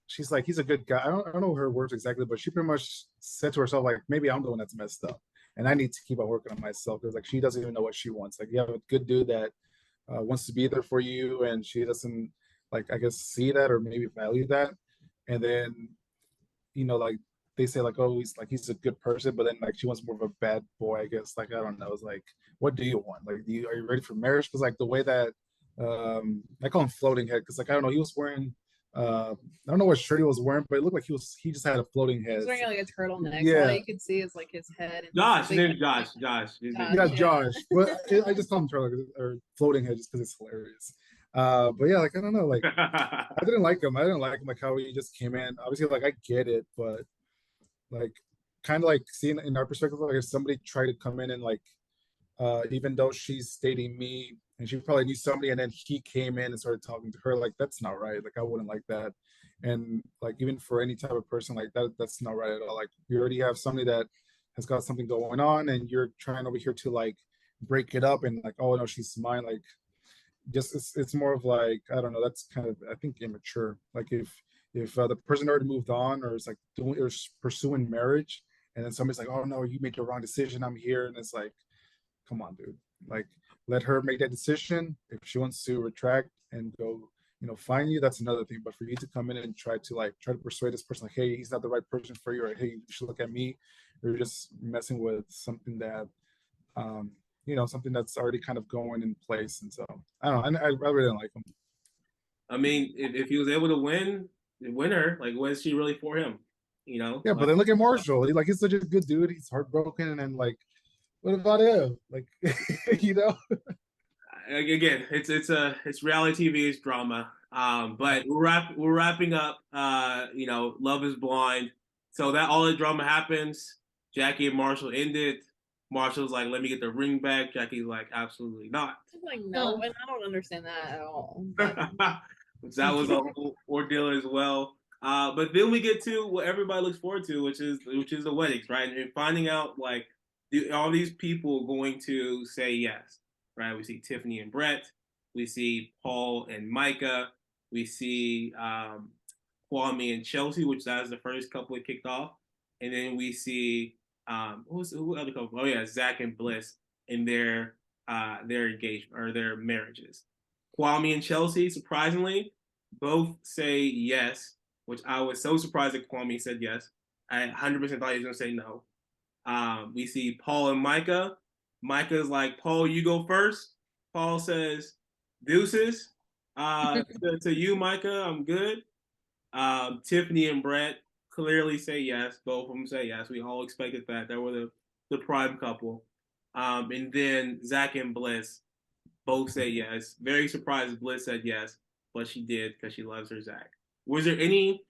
he's a good guy. I don't know her words exactly, but she pretty much said to herself like, maybe I'm the one that's messed up, and I need to keep on working on myself because like she doesn't even know what she wants. Like, you have a good dude that wants to be there for you, and she doesn't, like, I guess, see that or maybe value that, and then like they say like, oh, he's a good person, but then like she wants more of a bad boy, I guess. Like, I don't know. It's like, what do you want? Like, are you ready for marriage? Because like the way that I call him floating head, because like I don't know, he was wearing I don't know what shirt he was wearing, but it looked like he just had a floating head. He's wearing like a turtleneck. Yeah. All you could see is like his head. And Josh, his big- name's Josh. Yeah, Josh. But I just call him turtle or floating head just because it's hilarious. But yeah, like I don't know, like I didn't like him. Like how he just came in. Obviously, like I get it, but like kind of like seeing in our perspective, like if somebody tried to come in and like even though she's dating me and she probably knew somebody and then he came in and started talking to her, like that's not right. Like I wouldn't like that. And like even for any type of person like that, that's not right at all. Like we already have somebody that has got something going on and you're trying over here to like break it up and like, oh no, she's mine. Like just it's more of like, I don't know, that's kind of, I think, immature. Like if the person already moved on or is like doing or pursuing marriage and then somebody's like, oh no, you made the wrong decision, I'm here, and it's like, come on, dude. Like, let her make that decision. If she wants to retract and go, find you, that's another thing. But for you to come in and try to persuade this person, like, hey, he's not the right person for you, or hey, you should look at me, you're just messing with something that, something that's already kind of going in place. And so I don't know. I really didn't like him. I mean, if he was able to win her, like, was she really for him? Yeah, like, but then look at Marshall. He's such a good dude. He's heartbroken, and then like, what about him? Like, Again, it's reality TV, it's drama. But we're wrapping up. Love is Blind. So that all the drama happens. Jackie and Marshall end it. Marshall's like, let me get the ring back. Jackie's like, absolutely not. I'm like, no, and I don't understand that at all. That was a whole ordeal as well. But then we get to what everybody looks forward to, which is the weddings, right? And finding out like all these people going to say yes, right? We see Tiffany and Brett, we see Paul and Micah, we see Kwame and Chelsea, which that was the first couple that kicked off, and then we see who other couple? Oh yeah, Zach and Bliss in their engagement or their marriages. Kwame and Chelsea, surprisingly, both say yes, which I was so surprised that Kwame said yes. I 100% thought he was going to say no. We see Paul and Micah. Micah's like, Paul, you go first. Paul says, deuces. To you, Micah, I'm good. Tiffany and Brett clearly say yes. Both of them say yes. We all expected that. They were the prime couple. And then Zach and Bliss both say yes. Very surprised Bliss said yes, but she did because she loves her Zach. Was there any?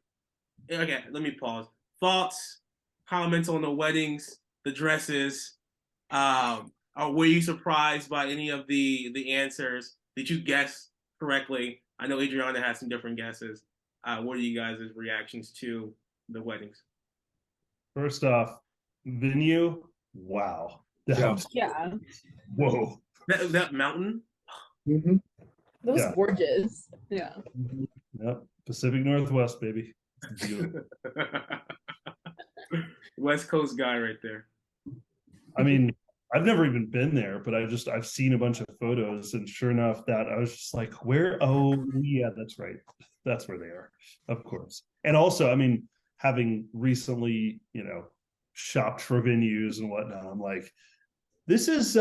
Okay, let me pause. Thoughts, comments on the weddings, the dresses. Or were you surprised by any of the answers? Did you guess correctly? I know Adriana has some different guesses. What are you guys' reactions to the weddings? First off, venue. Wow. Yeah. Whoa. That mountain. Mm-hmm. That was Yeah. gorgeous. Yeah. Yep. Pacific Northwest, baby. Beautiful. West Coast guy right there. I mean, I've never even been there, but I've seen a bunch of photos, and sure enough, that I was just like, where? Oh, yeah, that's right. That's where they are, of course. And also, I mean, having recently, shopped for venues and whatnot, I'm like, this is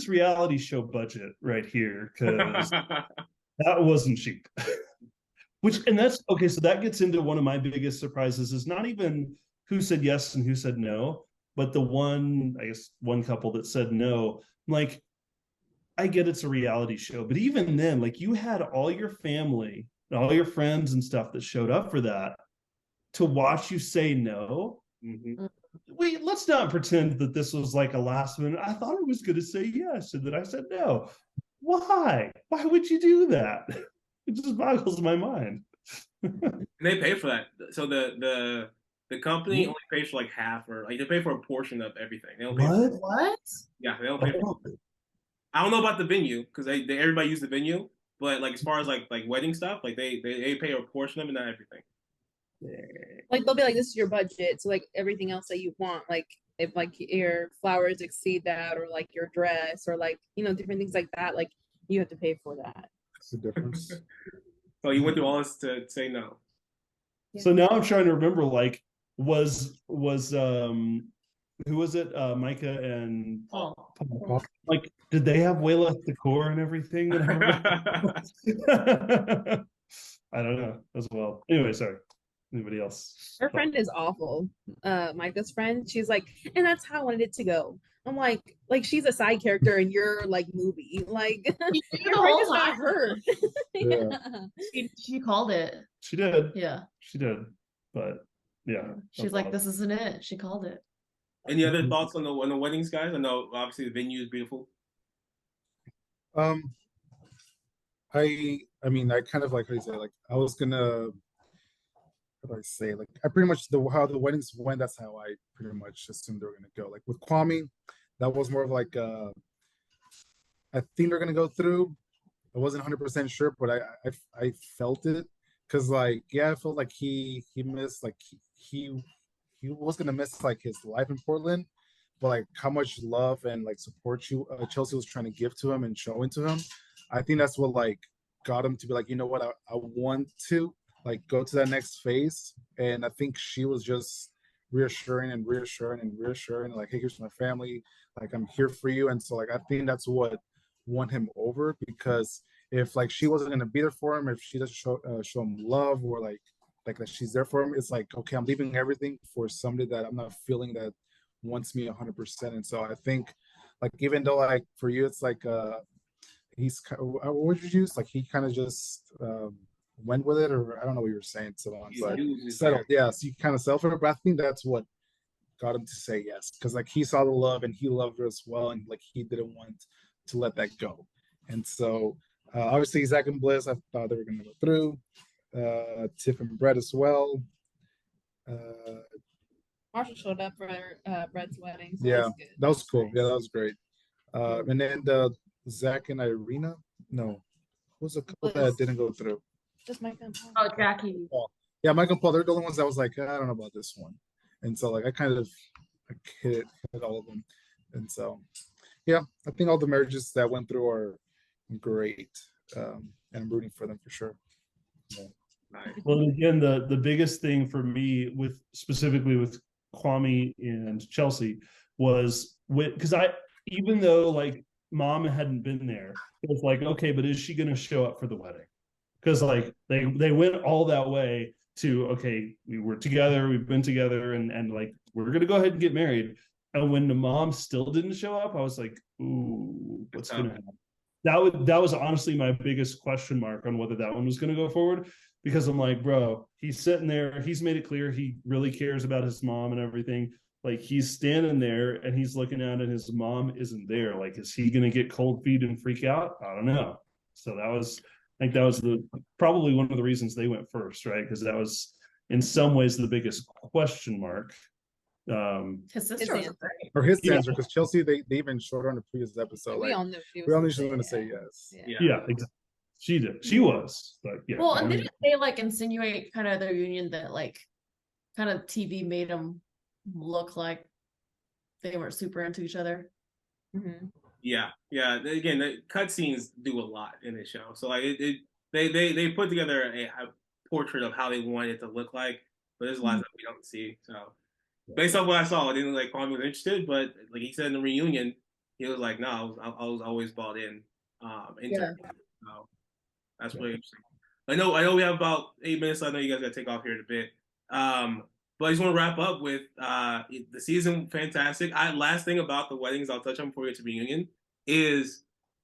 reality show budget right here, because that wasn't cheap. And that's okay. So that gets into one of my biggest surprises is not even who said yes and who said no, but the one couple that said no. Like, I get it's a reality show, but even then, like, you had all your family, all your friends and stuff that showed up for that to watch you say no. Mm-hmm. Wait, let's not pretend that this was like a last minute. I thought I was going to say yes, and then I said no. Why? Why would you do that? It just boggles my mind. And they pay for that. So the company only pays for like half, or like they pay for a portion of everything. They don't pay for What? Yeah, they don't pay for I don't know about the venue because they everybody use the venue, but like as far as like wedding stuff, like they pay a portion of it, not everything. Like they'll be like, this is your budget. So like everything else that you want, like if like your flowers exceed that, or like your dress, or like different things like that, like you have to pay for that. That's the difference. So you went through all this to say no. Yeah. So now I'm trying to remember, like, was who was it? Micah and Paul. Like, did they have Wayla decor and everything? I don't know as well. Anyway, sorry. Anybody else? Her friend is awful. Micah's friend. She's like, and that's how I wanted it to go. I'm like she's a side character in your like movie. Like your friend is not her. Yeah. She called it. She did. Yeah. She did. But yeah. She's like, this isn't it. She called it. Any other thoughts on the weddings, guys? I know obviously the venue is beautiful. I mean, I kind of like how you say, like I was gonna, how do I say, like I pretty much how the weddings went. That's how I pretty much assumed they were gonna go. Like with Kwame, that was more of like I think they're gonna go through. I wasn't 100% sure, but I felt it because like I felt like he missed like he was gonna miss like his life in Portland, but like how much love and like support Chelsea was trying to give to him and showing to him. I think that's what like got him to be like, you know what, I want to like go to that next phase. And I think she was just reassuring, like, hey, here's my family, like I'm here for you. And so like I think that's what won him over, because if like she wasn't gonna be there for him, if she doesn't show him love, or like that she's there for him, it's like, okay, I'm leaving everything for somebody that I'm not feeling that wants me 100%. And so I think like even though like for you it's like he's what would you use, like he kind of just went with it, or I don't know what you were saying, Savon, but settled. Yeah, so you kind of settled for it, but I think that's what got him to say yes, because like he saw the love and he loved her as well, and like he didn't want to let that go. And so obviously Zach and Bliss, I thought they were going to go through. Tiff and Brett as well. Marshall showed up for Brett's wedding. So Yeah, that was good. that was cool. Yeah, that was great. And then Zach and Irina. No, who was a couple that didn't go through? Just Mike and Paul. Oh, Jackie. Yeah, Mike and Paul. They're the only ones that was like, I don't know about this one. And so like I kind of hit all of them. And so, yeah, I think all the marriages that went through are great, and I'm rooting for them for sure. Yeah. Well, again, the biggest thing for me with specifically with Kwame and Chelsea was because even though like mom hadn't been there, it was like, okay, but is she going to show up for the wedding? Because like they went all that way to, okay, we were together, we've been together, and like we're gonna go ahead and get married. And when the mom still didn't show up, I was like, ooh, what's gonna happen? That was honestly my biggest question mark on whether that one was gonna go forward. Because I'm like, bro, he's sitting there, he's made it clear he really cares about his mom and everything. Like he's standing there and he's looking out and his mom isn't there. Like, is he gonna get cold feet and freak out? I don't know. So I think that was probably one of the reasons they went first, right? Because that was in some ways the biggest question mark. His sister was great. Or his answer, because Chelsea, they even showed her on the previous episode. We like, all knew she was. we all knew she was going to say yes. Yeah, exactly. She did. She was, but yeah. Well, and didn't they like insinuate kind of their union that like kind of TV made them look like they weren't super into each other? Mm-hmm. Yeah. Again, the cutscenes do a lot in this show. So like they put together a portrait of how they want it to look like, but there's a lot of stuff we don't see. So based off what I saw, I didn't like Kwame was interested, but like he said in the reunion, he was like, no, I was always bought in. So that's really interesting. I know we have about 8 minutes. So I know you guys got to take off here in a bit. But I just want to wrap up with the season. Fantastic. Last thing about the weddings I'll touch on before we get to reunion is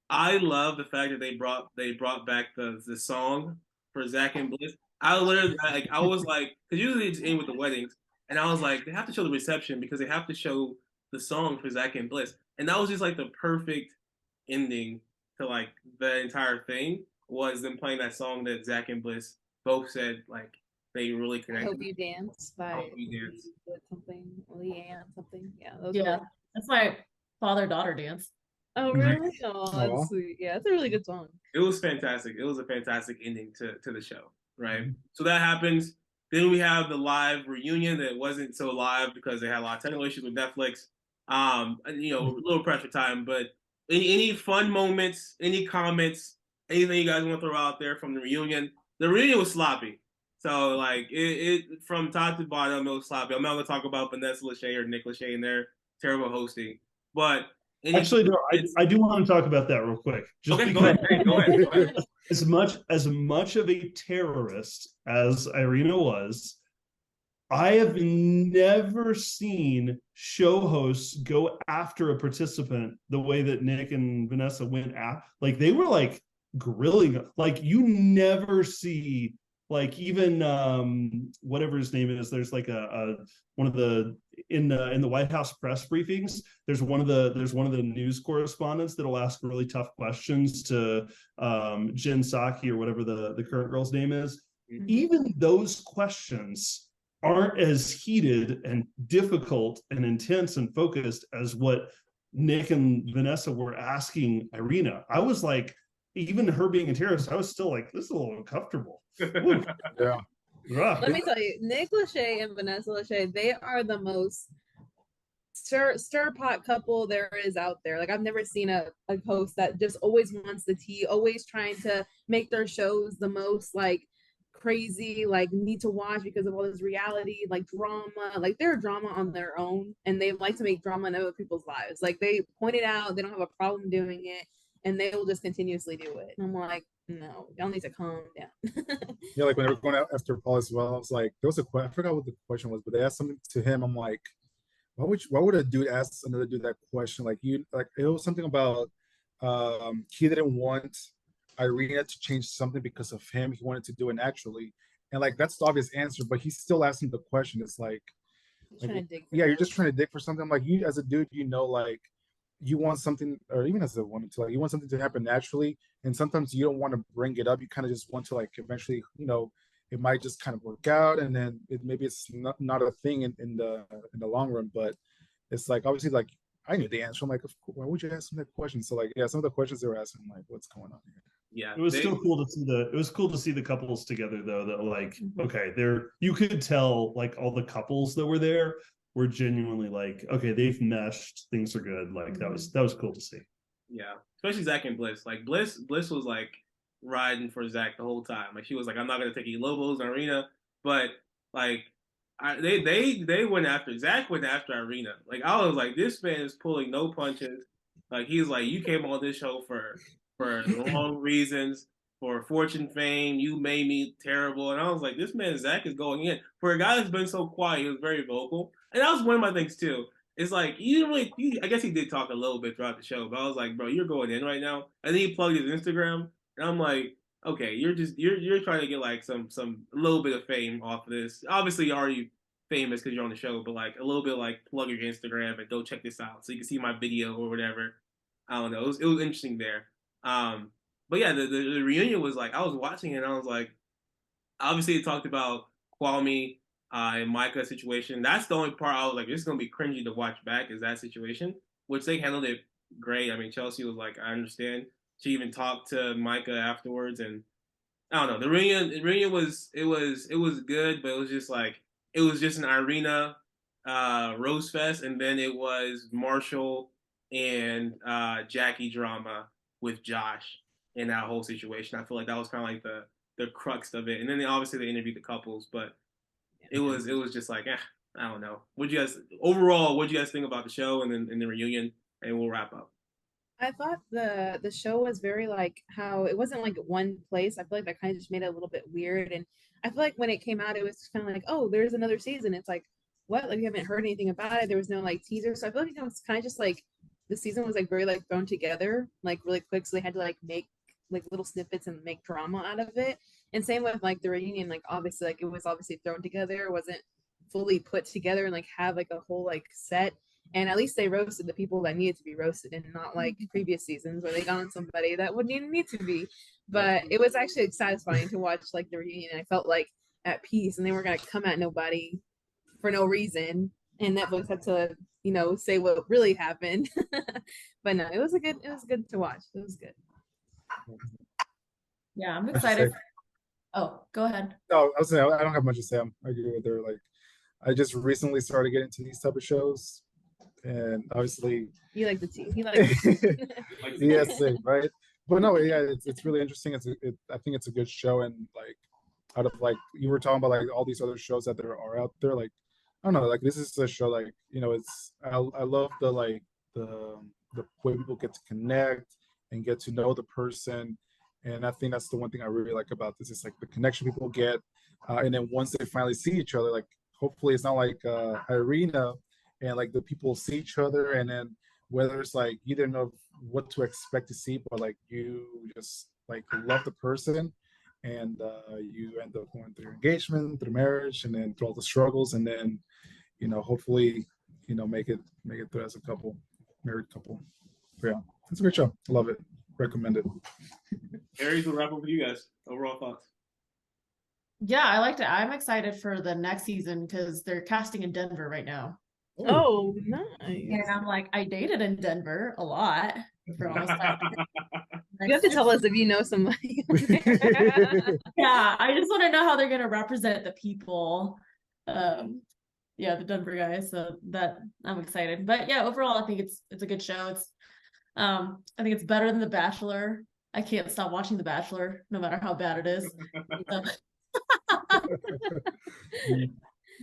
I love the fact that they brought back the song for Zach and Bliss. I was like, because usually it's in with the weddings, and I was like, they have to show the reception because they have to show the song for Zach and Bliss, and that was just like the perfect ending to like the entire thing was them playing that song that Zach and Bliss both said like they really connected. I Hope You Dance by Hope You Dance. something, Leanne something. Yeah, that's my father-daughter dance. Oh really? Oh, that's sweet. Yeah, it's a really good song. It was fantastic. It was a fantastic ending to the show, right? So that happens. Then we have the live reunion that wasn't so live because they had a lot of technical issues with Netflix. And, a little pressure time. But any fun moments, any comments, anything you guys want to throw out there from the reunion? The reunion was sloppy. So like it from top to bottom, it was sloppy. I'm not gonna talk about Vanessa Lachey or Nick Lachey and their terrible hosting, but actually, no, I do want to talk about that real quick. Just okay, because go ahead. As much of a terrorist as Irina was, I have never seen show hosts go after a participant the way that Nick and Vanessa went at. Like they were like grilling. Like you never see. Like even whatever his name is, there's like a one of the in the White House press briefings. There's one of the news correspondents that'll ask really tough questions to Jen Psaki or whatever the current girl's name is. Even those questions aren't as heated and difficult and intense and focused as what Nick and Vanessa were asking Irina. I was like, even her being a terrorist, I was still like, this is a little uncomfortable. Yeah. Let me tell you, Nick Lachey and Vanessa Lachey, they are the most stir pot couple there is out there. Like I've never seen a host that just always wants the tea, always trying to make their shows the most like crazy, like need to watch because of all this reality, like drama. Like they're drama on their own, and they like to make drama in other people's lives. Like they point it out, they don't have a problem doing it, and they will just continuously do it. And I'm like, no, y'all need to calm down. Yeah, like when they were going out after Paul as well, I was like, there was I forgot what the question was, but they asked something to him. I'm like, why would a dude ask another dude that question? Like it was something about he didn't want Irina to change something because of him. He wanted to do it naturally. And like that's the obvious answer, but he's still asking the question. It's like you're just trying to dig for something. I'm like, you as a dude, like you want something, or even as a woman too, like you want something to happen naturally, and sometimes you don't want to bring it up. You kind of just want to like eventually, it might just kind of work out, and then maybe it's not a thing in the long run. But it's like obviously like I knew the answer. I'm like, why would you ask them that question? So like, yeah, some of the questions they were asking, I'm like, what's going on here? Yeah, it was still cool to see the couples together though. That like, okay, you could tell like all the couples that were there were genuinely like, okay, they've meshed, things are good. Like that was cool to see. Yeah, especially Zach and Bliss. Like Bliss was like riding for Zach the whole time. Like she was like, I'm not gonna take any Lobos in Arena, but like they went after Zach went after Irina. Like I was like, this man is pulling no punches. Like he's like, you came on this show for the wrong reasons, for fortune, fame. You made me terrible, and I was like, this man Zach is going in for a guy that's been so quiet. He was very vocal, and that was one of my things too. It's like you didn't really. I guess he did talk a little bit throughout the show, but I was like, bro, you're going in right now. And then he plugged his Instagram, and I'm like, okay, you're trying to get like some a little bit of fame off of this. Obviously, you're already famous because you're on the show, but like a little bit like plug your Instagram and go check this out so you can see my video or whatever. I don't know. It was interesting there. But yeah, the reunion was like I was watching it and I was like, obviously it talked about Kwame and Micah's situation. That's the only part I was like, this is gonna be cringy to watch back is that situation, which they handled it great. I mean, Chelsea was like, I understand. She even talked to Micah afterwards, and I don't know. The reunion was good, but it was just like it was just an Irina Rose Fest, and then it was Marshall and Jackie drama with Josh in that whole situation. I feel like that was kind of like the crux of it. And then obviously they interviewed the couples, but it was just like I don't know. What do you guys think about the show and then the reunion? And we'll wrap up. I thought the show was very like how it wasn't like one place. I feel like that kind of just made it a little bit weird. And I feel like when it came out, it was kind of like, oh, there's another season. It's like, what? Like we haven't heard anything about it. There was no like teaser. So I feel like it was kind of just like the season was like very like thrown together like really quick. So they had to like make like little snippets and make drama out of it. And same with like the reunion, like obviously like it was obviously thrown together. It wasn't fully put together and like have like a whole like set. And at least they roasted the people that needed to be roasted and not like previous seasons where they got on somebody that wouldn't even need to be. But it was actually satisfying to watch like the reunion. I felt like at peace and they weren't going to come at nobody for no reason. And Netflix had to, say what really happened. But no, it was good to watch. It was good. Yeah, I'm excited. Oh, go ahead. No, I was saying I don't have much to say. I agree with her. Like, I just recently started getting into these type of shows. And obviously you like the tea. You like the tea. yes, right. But no, yeah, it's really interesting. I think it's a good show, and like out of like you were talking about like all these other shows that there are out there, like I don't know, like this is a show like it's I love the like the way people get to connect and get to know the person, and I think that's the one thing I really like about this is like the connection people get, and then once they finally see each other, like hopefully it's not like Irina. And like the people see each other, and then whether it's like you didn't know what to expect to see, but like you just like love the person, and you end up going through engagement, through marriage, and then through all the struggles, and then hopefully make it through as a couple, married couple. So, yeah, it's a great show. I love it. Recommend it. Aries, will wrap up with you guys. Overall thoughts. Yeah, I liked it. I'm excited for the next season because they're casting in Denver right now. Oh, nice. And I'm like, I dated in Denver a lot for almost you have to tell us if you know somebody. Yeah, I just want to know how they're gonna represent the people. The Denver guys. So that I'm excited. But yeah, overall I think it's a good show. It's I think it's better than The Bachelor. I can't stop watching The Bachelor, no matter how bad it is.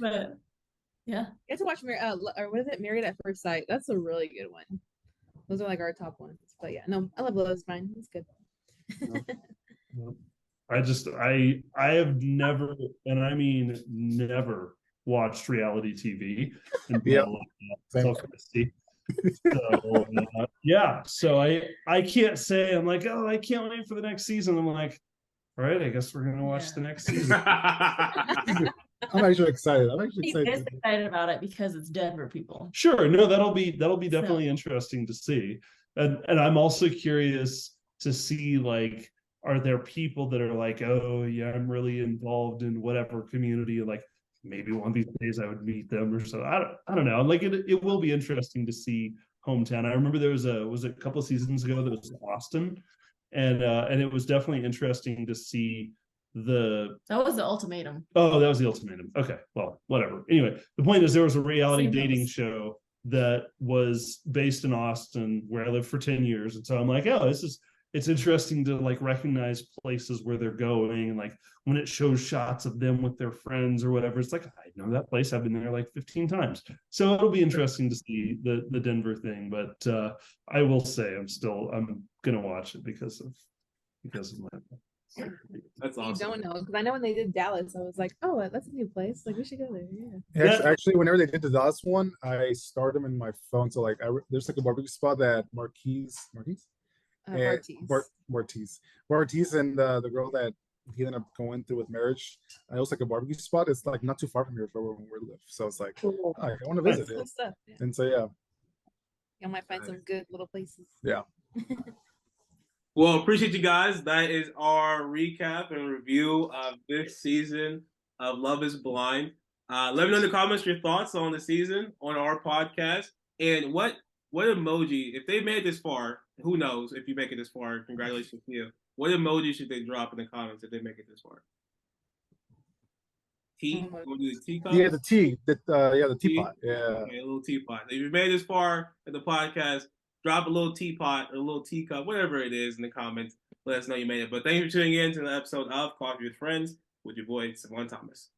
But yeah, get to watch or what is it, Married at First Sight? That's a really good one. Those are like our top ones. But yeah, no, I love Love Is Blind. It's good. I have never, and I mean never, watched reality TV until so I can't say I'm like, oh, I can't wait for the next season. I'm like, all right, I guess we're gonna watch the next season. I'm actually excited. He's excited about it because it's Denver people. Sure, no, that'll be definitely interesting to see, and I'm also curious to see like, are there people that are like, oh yeah, I'm really involved in whatever community, and like maybe one of these days I would meet them or so. I don't know. Like it will be interesting to see hometown. I remember there was a couple of seasons ago that was Austin, and it was definitely interesting to see the That was the ultimatum. Oh, that was the ultimatum. Okay, well, whatever. Anyway, the point is there was a reality Same dating house. show that was based in Austin, where I lived for 10 years. And so I'm like, oh, it's interesting to like recognize places where they're going. And like when it shows shots of them with their friends or whatever, it's like, I know that place. I've been there like 15 times. So it'll be interesting to see the Denver thing. But I will say I'm gonna watch it because of my That's You awesome. don't know, because I know when they did Dallas, I was like, oh, that's a new place. Like, we should go there. Yeah. Actually, whenever they did the Dallas one, I starred them in my phone. So like, there's like a barbecue spot that Marquise, Marquise, and the girl that he ended up going through with marriage. It was like a barbecue spot. It's like not too far from here for where we live. So it's like, oh, I want to visit Cool it. stuff. Yeah. And so yeah, Y'all might find some good little places. yeah. Well, appreciate you guys. That is our recap and review of this season of Love is Blind. Let me know in the comments your thoughts on the season on our podcast. And what emoji, if they made it this far, who knows if you make it this far, congratulations to you. What emoji should they drop in the comments if they make it this far? Tea? We'll do the teacup? Yeah, the tea. The teapot. Yeah. Okay, a little teapot. If you made it this far in the podcast, drop a little teapot or a little teacup, whatever it is in the comments. Let us know you made it. But thank you for tuning in to the episode of Coffee with Friends with your boy, Savon Thomas.